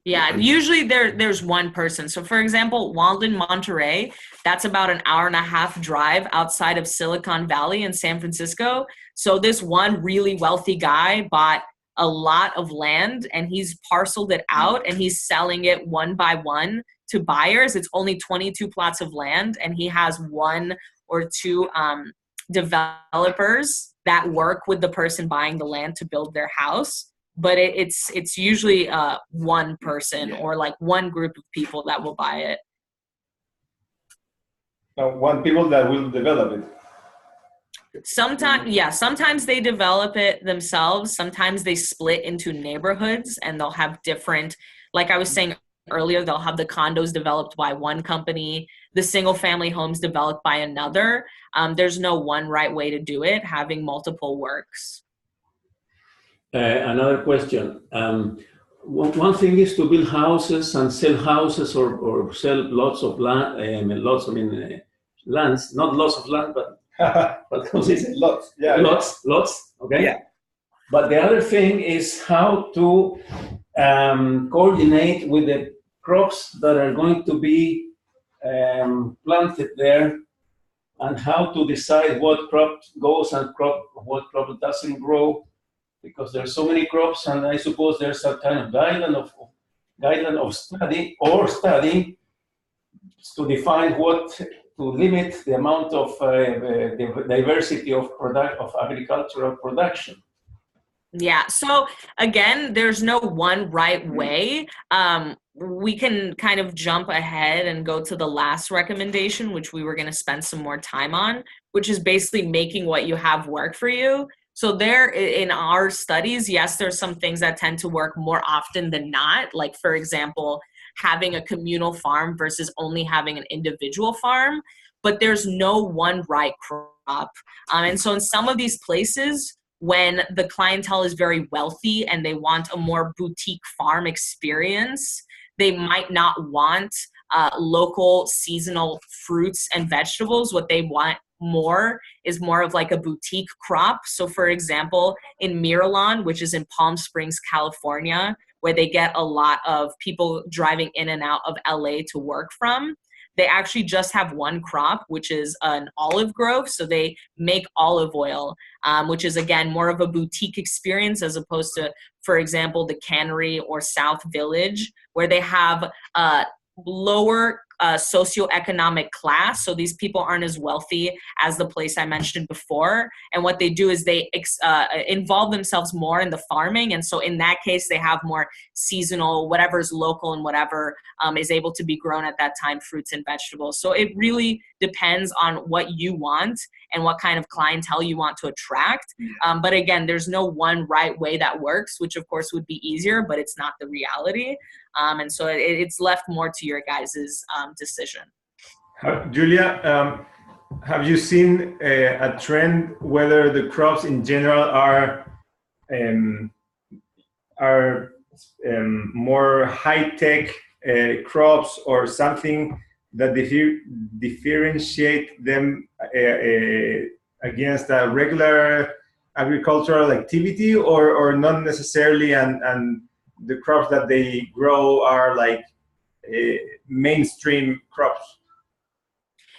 Yeah, usually there's one person. So for example, Walden, Monterey, that's about an hour and a half drive outside of Silicon Valley in San Francisco. So this one really wealthy guy bought a lot of land, and he's parceled it out, and he's selling it one by one to buyers. It's only 22 plots of land, and he has one or two developers that work with the person buying the land to build their house. But it's usually one person or like one group of people that will buy it. One people that will develop it. Sometimes they develop it themselves. Sometimes they split into neighborhoods and they'll have different, like I was saying earlier, they'll have the condos developed by one company, the single family homes developed by another. There's no one right way to do it. Having multiple works. Another question. One thing is to build houses and sell houses or sell lots of land, lands, not lots of land, but Lots. Yeah. Lots. Okay. Yeah. But the other thing is how to coordinate with the crops that are going to be planted there, and how to decide what crop goes and what crop doesn't grow, because there are so many crops, and I suppose there's a kind of guideline of study to define to limit the amount of the diversity of agricultural production. Yeah, so again, there's no one right way. We can kind of jump ahead and go to the last recommendation, which we were going to spend some more time on, which is basically making what you have work for you. So there, in our studies, yes, there's some things that tend to work more often than not. Like, for example, having a communal farm versus only having an individual farm. But there's no one right crop. And so in some of these places, when the clientele is very wealthy and they want a more boutique farm experience, they might not want local seasonal fruits and vegetables. What they want more is more of like a boutique crop. So for example, in Miramar, which is in Palm Springs, California, where they get a lot of people driving in and out of LA to work from, they actually just have one crop, which is an olive grove. So they make olive oil, which is, again, more of a boutique experience as opposed to, for example, the Cannery or South Village, where they have lower socioeconomic class. So these people aren't as wealthy as the place I mentioned before. And what they do is they involve themselves more in the farming. And so in that case, they have more seasonal, whatever's local and whatever is able to be grown at that time, fruits and vegetables. So it really depends on what you want and what kind of clientele you want to attract. But again, there's no one right way that works, which of course would be easier, but it's not the reality. And so it's left more to your guys' decision. Julia, have you seen a trend whether the crops in general are more high-tech crops or something that differentiate them against a regular agricultural activity, or not necessarily, and the crops that they grow are like mainstream crops?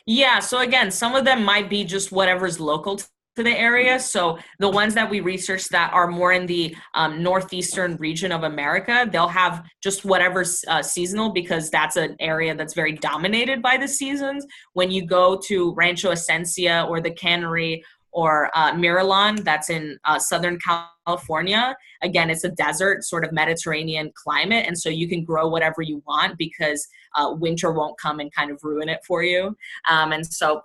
Yeah, so again, some of them might be just whatever's local to the area. So the ones that we researched that are more in the northeastern region of America, they'll have just whatever's seasonal, because that's an area that's very dominated by the seasons. When you go to Rancho Esencia or the Cannery or Miramar, that's in Southern California, again, it's a desert sort of Mediterranean climate. And so you can grow whatever you want because winter won't come and kind of ruin it for you. And so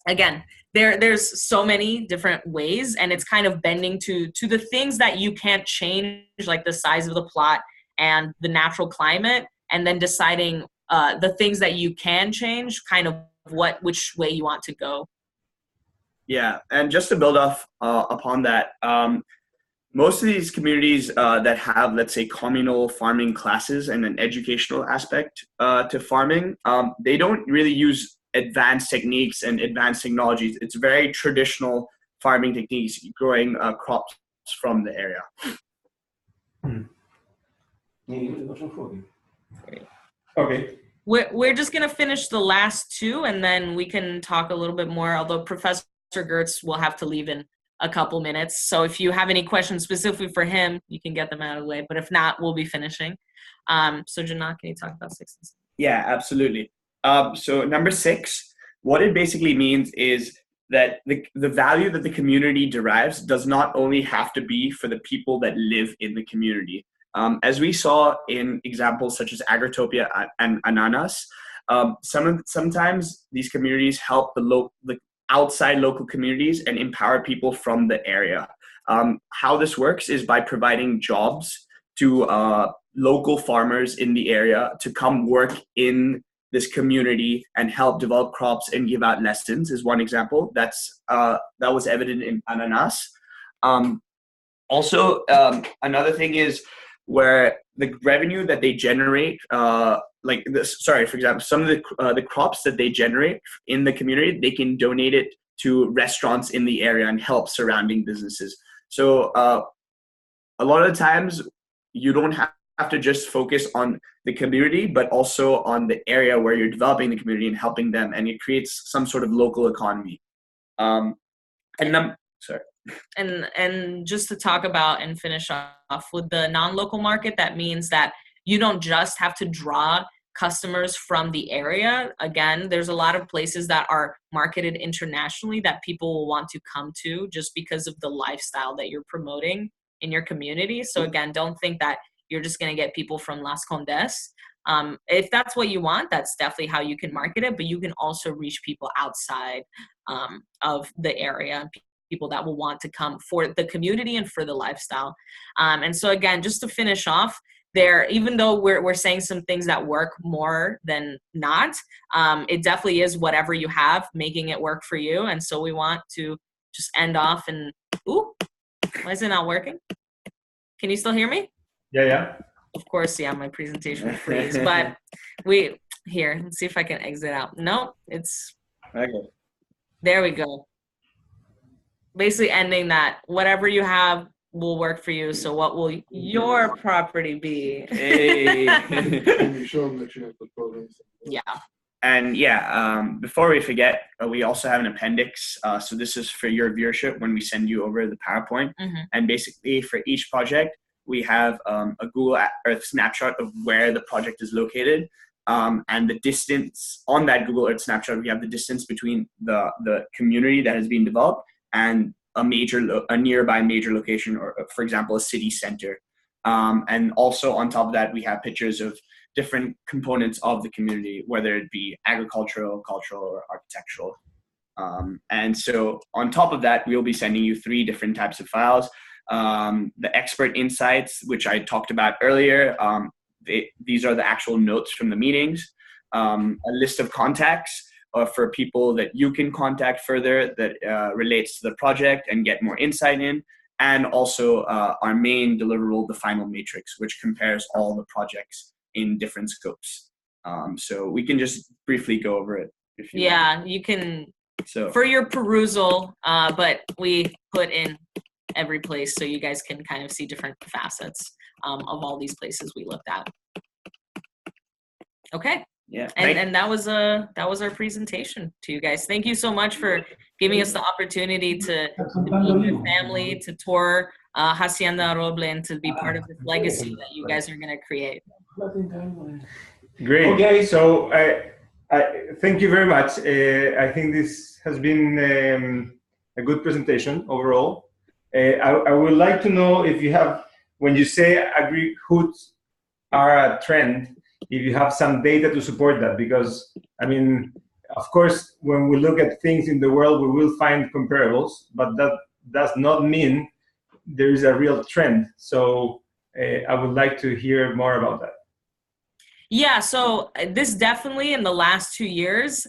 again, there's so many different ways, and it's kind of bending to the things that you can't change, like the size of the plot and the natural climate, and then deciding the things that you can change, kind of which way you want to go. Yeah, and just to build off upon that, most of these communities that have, let's say, communal farming classes and an educational aspect to farming, they don't really use advanced techniques and advanced technologies. It's very traditional farming techniques, growing crops from the area. Okay. We're just going to finish the last two, and then we can talk a little bit more, although Professor Gertz will have to leave in a couple minutes. So if you have any questions specifically for him, you can get them out of the way. But if not, we'll be finishing. So Jannak, can you talk about 6 and 7? Yeah, absolutely. So number 6, what it basically means is that the value that the community derives does not only have to be for the people that live in the community. As we saw in examples such as Agritopia and Ananas, sometimes these communities help the outside local communities and empower people from the area. How this works is by providing jobs to local farmers in the area to come work in this community and help develop crops and give out lessons is one example. That was evident in Ananas. Also, another thing is where the revenue that they generate, for example, some of the crops that they generate in the community, they can donate it to restaurants in the area and help surrounding businesses. So a lot of the times you don't have to just focus on the community, but also on the area where you're developing the community and helping them, and it creates some sort of local economy. And just to talk about and finish off with the non-local market, that means that you don't just have to draw customers from the area. Again, there's a lot of places that are marketed internationally that people will want to come to just because of the lifestyle that you're promoting in your community. So again, don't think that you're just going to get people from Las Condes. If that's what you want, that's definitely how you can market it, but you can also reach people outside of the area, people that will want to come for the community and for the lifestyle. And so again, just to finish off, even though we're saying some things that work more than not, it definitely is whatever you have, making it work for you. And so we want to just end off and, ooh, why is it not working? Can you still hear me? Yeah. Of course, yeah, my presentation will freeze, but here, let's see if I can exit out. No, it's, okay. There we go. Basically ending that whatever you have will work for you. So what will your property be? Hey. Can you show them that you have the photos? Yeah. And before we forget, we also have an appendix. So this is for your viewership when we send you over the PowerPoint. Mm-hmm. And basically for each project, we have a Google Earth snapshot of where the project is located. And the distance on that Google Earth snapshot, we have the distance between the community that has been developed and a nearby major location, or for example, a city center. And also on top of that, we have pictures of different components of the community, whether it be agricultural, cultural, or architectural. And so on top of that, we'll be sending you 3 different types of files. The expert insights, which I talked about earlier, these are the actual notes from the meetings, a list of contacts for people that you can contact further that relates to the project and get more insight in, and also our main deliverable, the final matrix, which compares all the projects in different scopes. So we can just briefly go over it. If you want. You can, for your perusal, but we put in every place so you guys can kind of see different facets of all these places we looked at. Okay. Yeah. And that was our presentation to you guys. Thank you so much for giving us the opportunity to meet your family, to tour Hacienda El Roble, and to be part of this legacy that you guys are going to create. Great. Okay. So I thank you very much. I think this has been a good presentation overall. I would like to know if you have, when you say agri-hoods are a trend, if you have some data to support that, because I mean, of course, when we look at things in the world, we will find comparables, but that does not mean there is a real trend. So I would like to hear more about that. Yeah, so this definitely in the last 2 years,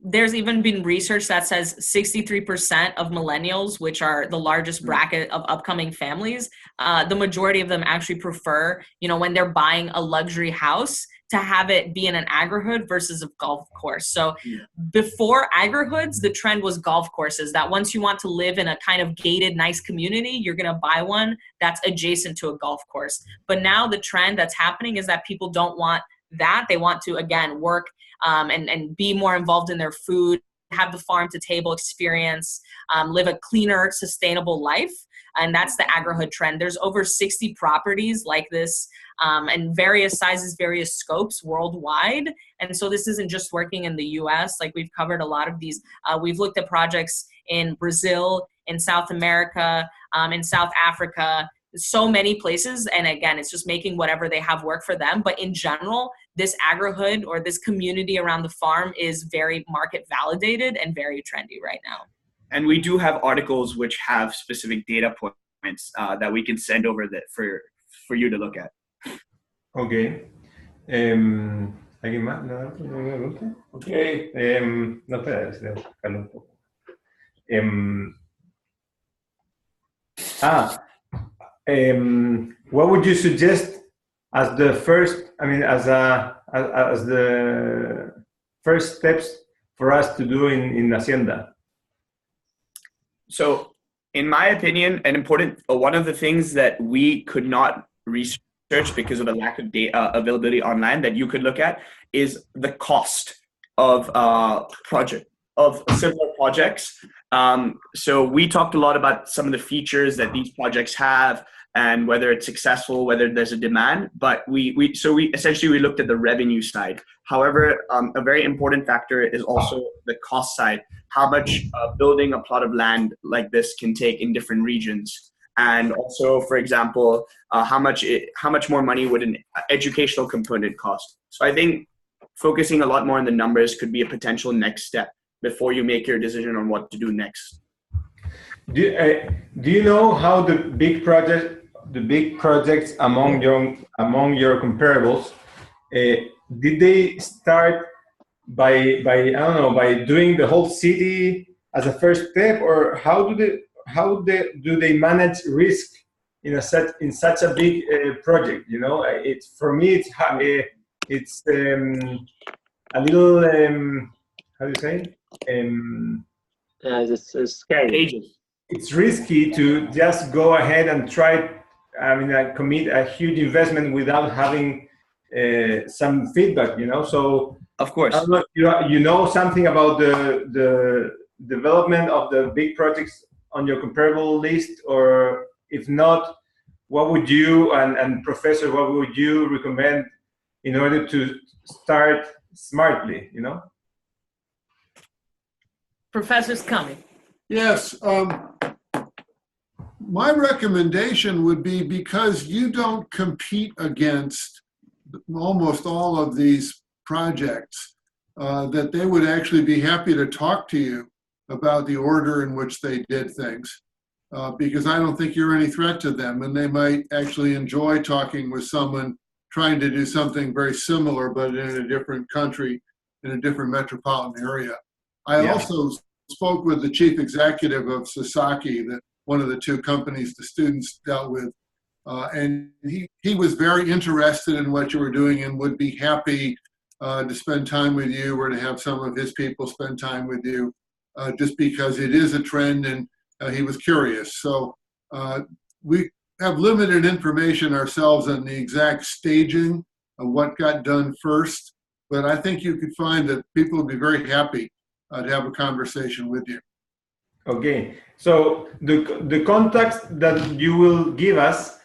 there's even been research that says 63% of millennials, which are the largest bracket of upcoming families, the majority of them actually prefer, when they're buying a luxury house, to have it be in an agri-hood versus a golf course. So before agri-hoods, the trend was golf courses, that once you want to live in a kind of gated, nice community, you're going to buy one that's adjacent to a golf course. But now the trend that's happening is that people don't want that. They want to, again, work and be more involved in their food, have the farm-to-table experience, live a cleaner, sustainable life. And that's the agri-hood trend. There's over 60 properties like this, and various sizes, various scopes worldwide. And so this isn't just working in the US. Like, we've covered a lot of these. We've looked at projects in Brazil, in South America, in South Africa, so many places. And again, it's just making whatever they have work for them. But in general, this agrihood or this community around the farm is very market validated and very trendy right now. And we do have articles which have specific data points that we can send over that for you to look at. Okay. ¿Alguien más? ¿No? Okay. No, espera, buscarlo un poco. What would you suggest as the first? I mean, as the first steps for us to do in Hacienda. So, in my opinion, one of the things that we could not research because of the lack of data availability online that you could look at is the cost of similar projects. So we talked a lot about some of the features that these projects have and whether it's successful, whether there's a demand, but we essentially looked at the revenue side. However, a very important factor is also the cost side, how much building a plot of land like this can take in different regions. And also, for example, how much more money would an educational component cost? So I think focusing a lot more on the numbers could be a potential next step before you make your decision on what to do next. Do you know how the big projects among your comparables, did they start by doing the whole city as a first step, or how do they manage risk in such a big project? You know, for me it's a little how do you say? It's scary. It's risky to just go ahead and try. Commit a huge investment without having some feedback. You know, so of course, I don't know if you know something about the development of the big projects on your comparable list, or if not, what would you and Professor, what would you recommend in order to start smartly? You know. Professor's coming. Yes. My recommendation would be, because you don't compete against almost all of these projects, that they would actually be happy to talk to you about the order in which they did things, because I don't think you're any threat to them, and they might actually enjoy talking with someone trying to do something very similar, but in a different country, in a different metropolitan area. I also spoke with the chief executive of Sasaki, that one of the two companies the students dealt with, and he was very interested in what you were doing and would be happy to spend time with you, or to have some of his people spend time with you, just because it is a trend, and he was curious. So we have limited information ourselves on the exact staging of what got done first, but I think you could find that people would be very happy to have a conversation with you. Okay, so the contacts that you will give us,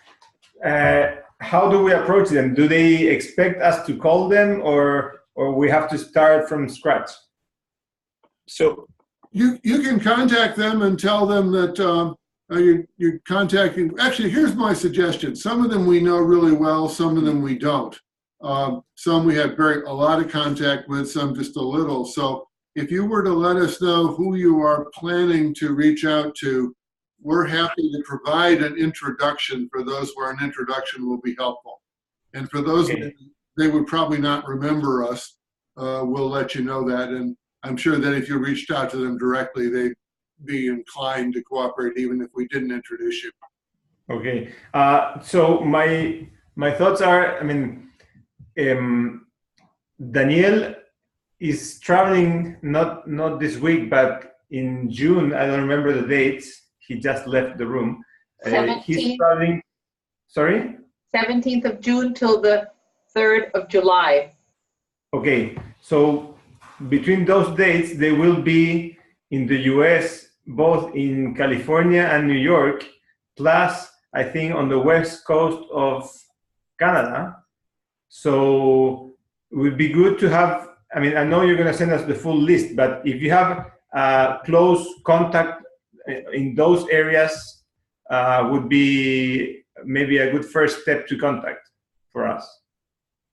how do we approach them? Do they expect us to call them, or we have to start from scratch? So you can contact them and tell them that you're contacting. Actually, here's my suggestion. Some of them we know really well, some of them we don't. Some we have a lot of contact with, some just a little. So if you were to let us know who you are planning to reach out to, we're happy to provide an introduction for those where an introduction will be helpful. And for those they would probably not remember us, we'll let you know that. And I'm sure that if you reached out to them directly, they'd be inclined to cooperate even if we didn't introduce you. Okay. So my thoughts are, Daniel is traveling not this week, but in June. I don't remember the dates. He just left the room. He's traveling. Sorry? 17th of June till the 3rd of July. Okay, so between those dates, they will be in the US, both in California and New York, plus I think on the west coast of Canada. So it would be good to have, I know you're going to send us the full list, but if you have close contact in those areas, would be maybe a good first step to contact for us.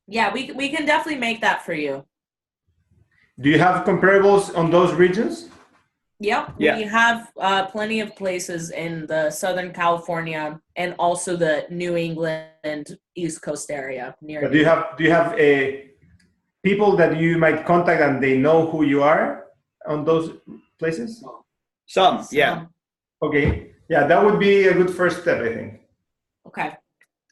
Yeah, we can definitely make that for you. Do you have comparables on those regions? Yep, Yeah. we have plenty of places in the Southern California and also the New England East Coast area near. But do you have a people that you might contact and they know who you are on those places? Some, yeah. Okay, yeah, that would be a good first step, I think. Okay,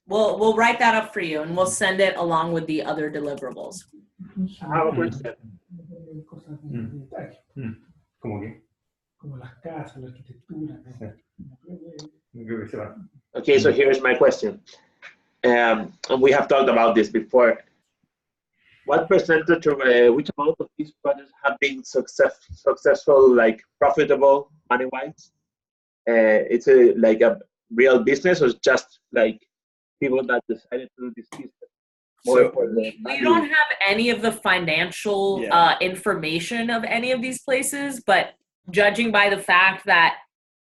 we'll write that up for you and we'll send it along with the other deliverables. I have a question. ¿Cómo qué? Como las casas, la arquitectura. Okay, so here's my question. And we have talked about this before. What percentage of which amount of these projects have been successful, like profitable money-wise? It's like a real business, or just like people that decided to do this business? We don't have any of the financial information of any of these places, but judging by the fact that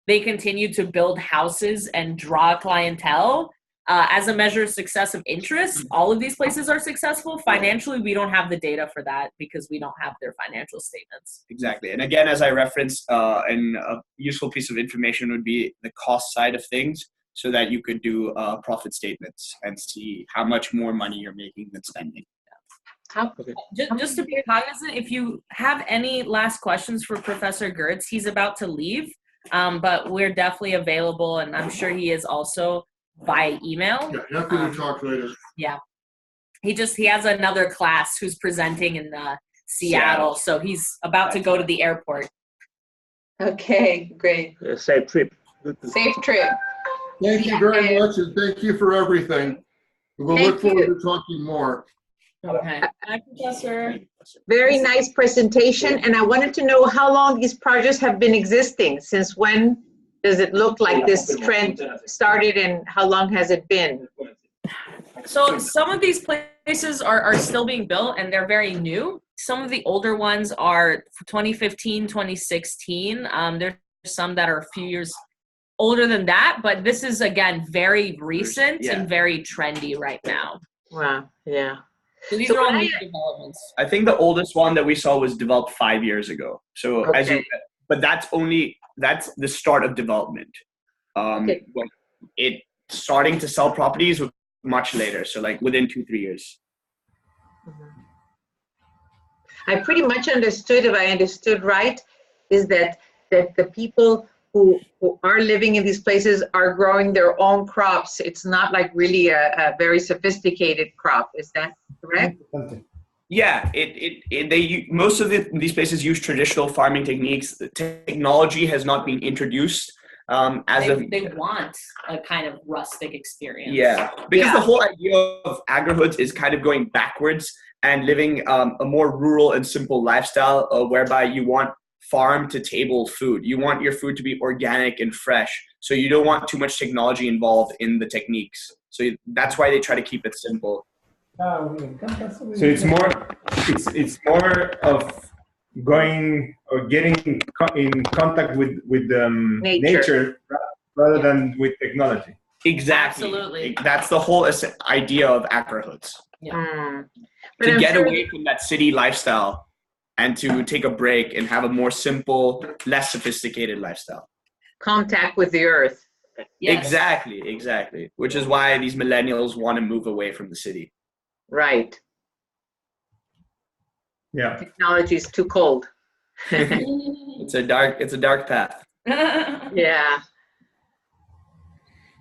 they continue to build houses and draw clientele, as a measure of success of interest, all of these places are successful. Financially, we don't have the data for that because we don't have their financial statements. Exactly. And again, as I referenced, and a useful piece of information would be the cost side of things, so that you could do profit statements and see how much more money you're making than spending. Just to be cognizant, if you have any last questions for Professor Gertz, he's about to leave, but we're definitely available, and I'm sure he is also by email. Yeah, happy to talk later. Yeah. He has another class who's presenting in Seattle, so he's about to go to the airport. Okay, great. Safe trip. Safe trip. Thank you very much, and thank you for everything. We'll look forward to talking more. Okay. Hi, Professor. Very nice presentation, and I wanted to know how long these projects have been existing. Since when does it look like this trend started, and how long has it been? So some of these places are still being built, and they're very new. Some of the older ones are 2015, 2016. There's some that are a few years older than that, but this is, again, very recent and very trendy right now. Wow, yeah. So these are all new developments. I think the oldest one that we saw was developed 5 years ago. So but that's the start of development. It starting to sell properties was much later. So like within 2-3 years. I pretty much understood, if I understood right, is that the people who are living in these places are growing their own crops. It's not like really a very sophisticated crop. Is that correct? Yeah, most of these places use traditional farming techniques. The technology has not been introduced they want a kind of rustic experience. Yeah, because the whole idea of agrihoods is kind of going backwards and living a more rural and simple lifestyle, whereby you want farm to table food. You want your food to be organic and fresh. So you don't want too much technology involved in the techniques. So that's why they try to keep it simple. So it's more of going or getting in contact with nature rather than with technology. Exactly. Absolutely. That's the whole idea of agrihoods. Yeah. To get away from that city lifestyle and to take a break and have a more simple, less sophisticated lifestyle. Contact with the earth. Yes. Exactly. Which is why these millennials want to move away from the city. Right. Yeah. Technology is too cold. It's a dark path. Yeah.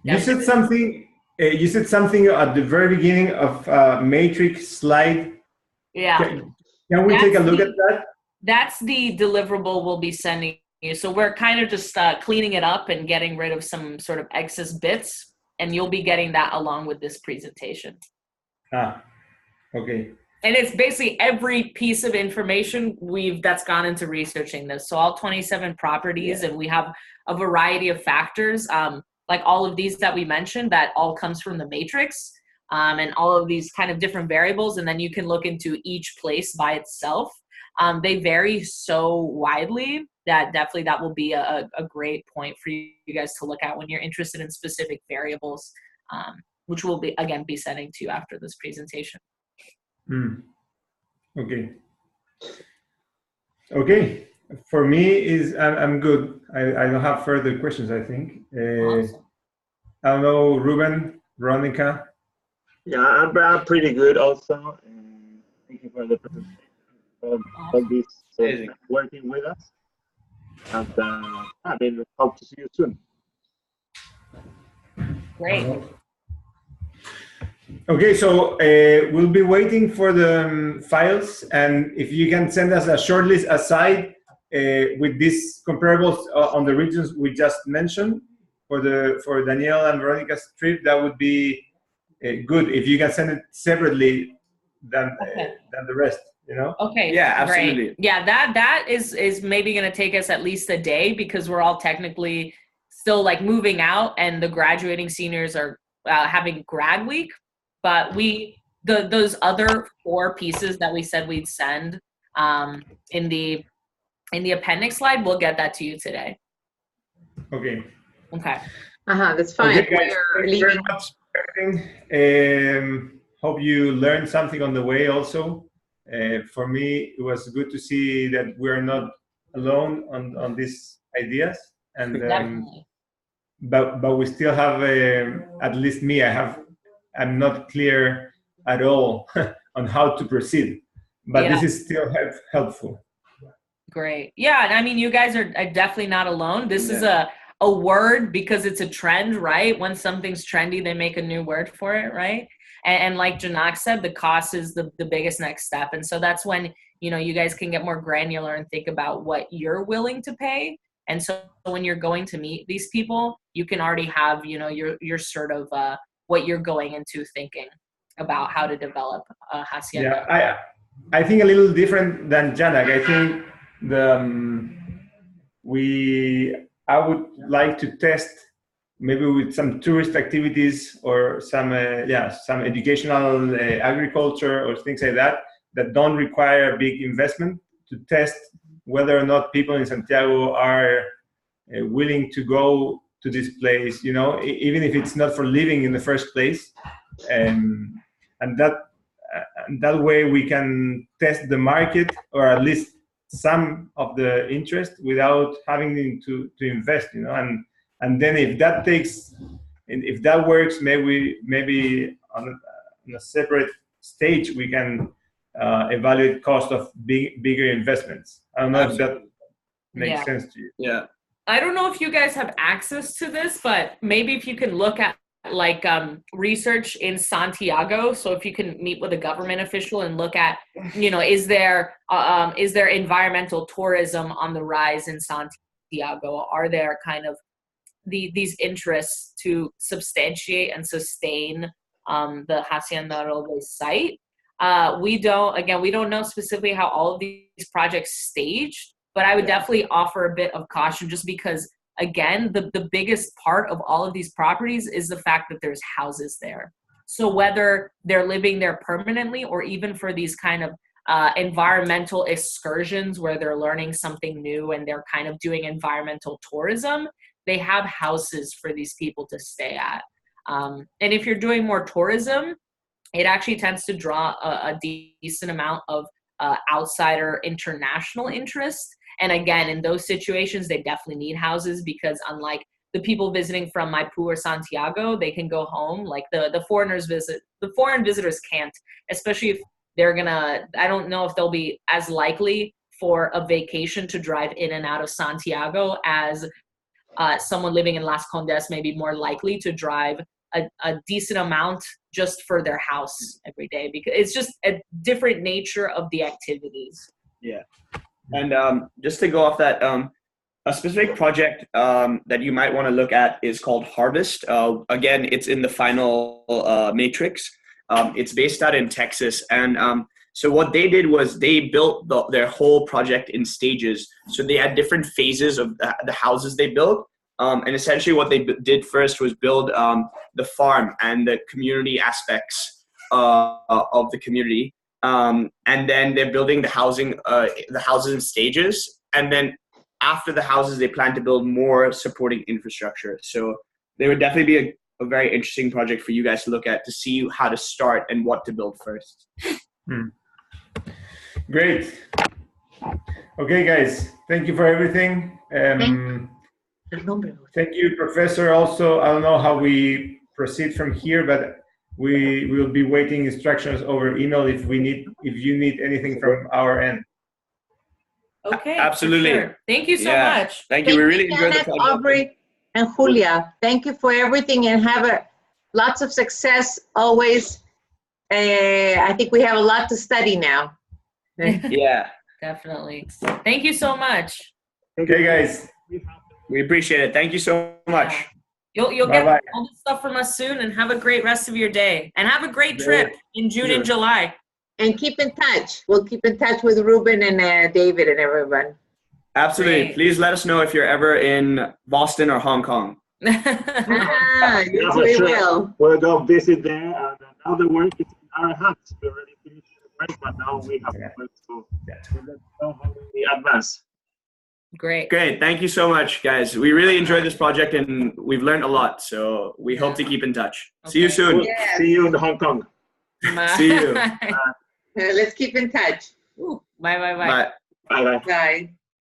You said something. You said something at the very beginning of matrix slide. Yeah. Can we take a look at that? That's the deliverable we'll be sending you. So we're kind of just cleaning it up and getting rid of some sort of excess bits, and you'll be getting that along with this presentation. Okay. And it's basically every piece of information that's gone into researching this. So all 27 properties, and we have a variety of factors, like all of these that we mentioned, that all comes from the matrix, and all of these kind of different variables. And then you can look into each place by itself. They vary so widely that definitely that will be a great point for you guys to look at when you're interested in specific variables. which we'll be sending to you after this presentation. Okay. Okay. For me, I'm good. I don't have further questions, I think. Awesome. I don't know, Rubén, Verónica. Yeah, I'm pretty good also. Thank you for the presentation, all this working with us. And I mean, hope to see you soon. Great. Okay, so we'll be waiting for the files, and if you can send us a short list aside with these comparables on the regions we just mentioned for Danielle and Veronica's trip, that would be good. If you can send it separately than the rest, you know? Okay. Yeah, absolutely. Great. Yeah, that is maybe going to take us at least a day because we're all technically still like moving out, and the graduating seniors are having grad week. But those other 4 pieces that we said we'd send in the appendix slide, we'll get that to you today. Okay. Okay. That's fine. Okay, guys, thank you very much for everything. Hope you learned something on the way also. For me, it was good to see that we're not alone on these ideas. And Definitely. But we still have, at least me, I'm not clear at all on how to proceed. But this is still helpful. Great. Yeah, and I mean, you guys are definitely not alone. This is a word because it's a trend, right? When something's trendy, they make a new word for it, right? And like Jannak said, the cost is the biggest next step. And so that's when, you guys can get more granular and think about what you're willing to pay. And so when you're going to meet these people, you can already have, your sort of what you're going into thinking about how to develop a hacienda. Yeah, I think a little different than Jannak. I think I would like to test maybe with some tourist activities or some educational agriculture or things like that don't require a big investment, to test whether or not people in Santiago are willing to go to this place, even if it's not for living in the first place. And that way we can test the market, or at least some of the interest, without having to invest, and then if that works, maybe on a separate stage we can evaluate cost of bigger investments. I don't know if that makes sense to you. Yeah. I don't know if you guys have access to this, but maybe if you can look at like research in Santiago. So if you can meet with a government official and look at, is there environmental tourism on the rise in Santiago? Are there kind of these interests to substantiate and sustain the Hacienda El Roble site? We don't know specifically how all of these projects staged, but I would definitely offer a bit of caution, just because, again, the biggest part of all of these properties is the fact that there's houses there. So whether they're living there permanently, or even for these kind of environmental excursions where they're learning something new and they're kind of doing environmental tourism, they have houses for these people to stay at. And if you're doing more tourism, it actually tends to draw a decent amount of outsider international interest. And again, in those situations, they definitely need houses, because unlike the people visiting from Maipú or Santiago, they can go home. Like the foreign visitors can't, especially if they're I don't know if they'll be as likely for a vacation to drive in and out of Santiago as someone living in Las Condes may be more likely to drive a decent amount just for their house every day, because it's just a different nature of the activities. Yeah. And just to go off that, a specific project that you might want to look at is called Harvest. Again, it's in the final matrix. It's based out in Texas. And so what they did was they built their whole project in stages. So they had different phases of the houses they built. And essentially what they did first was build the farm and the community aspects of the community. And then they're building the houses in stages. And then after the houses, they plan to build more supporting infrastructure. So there would definitely be a very interesting project for you guys to look at, to see how to start and what to build first. Great. Okay, guys, thank you for everything. Thank you, Professor. Also, I don't know how we proceed from here, but we will be waiting instructions over email if you need anything from our end. Okay. Absolutely. Sure. Thank you so much. Thank you. We really enjoyed the Jannak, project. Aubrey, and Julia. Thank you for everything, and have lots of success always. I think we have a lot to study now. Yeah. Definitely. Thank you so much. Okay, guys. We appreciate it. Thank you so much. You'll get all this stuff from us soon, and have a great rest of your day. And have a great trip in June and July. And keep in touch. We'll keep in touch with Rubén and David and everyone. Absolutely. Great. Please let us know if you're ever in Boston or Hong Kong. Yes, we will. We'll go visit there. And now the work is in our hands. We already finished the work, but now we have to let know how we advance. Great. Thank you so much, guys. We really enjoyed this project, and we've learned a lot. So we hope to keep in touch. Okay. See you soon. Yes. See you in Hong Kong. See you. Let's keep in touch. Bye. Bye. Bye-bye. Bye.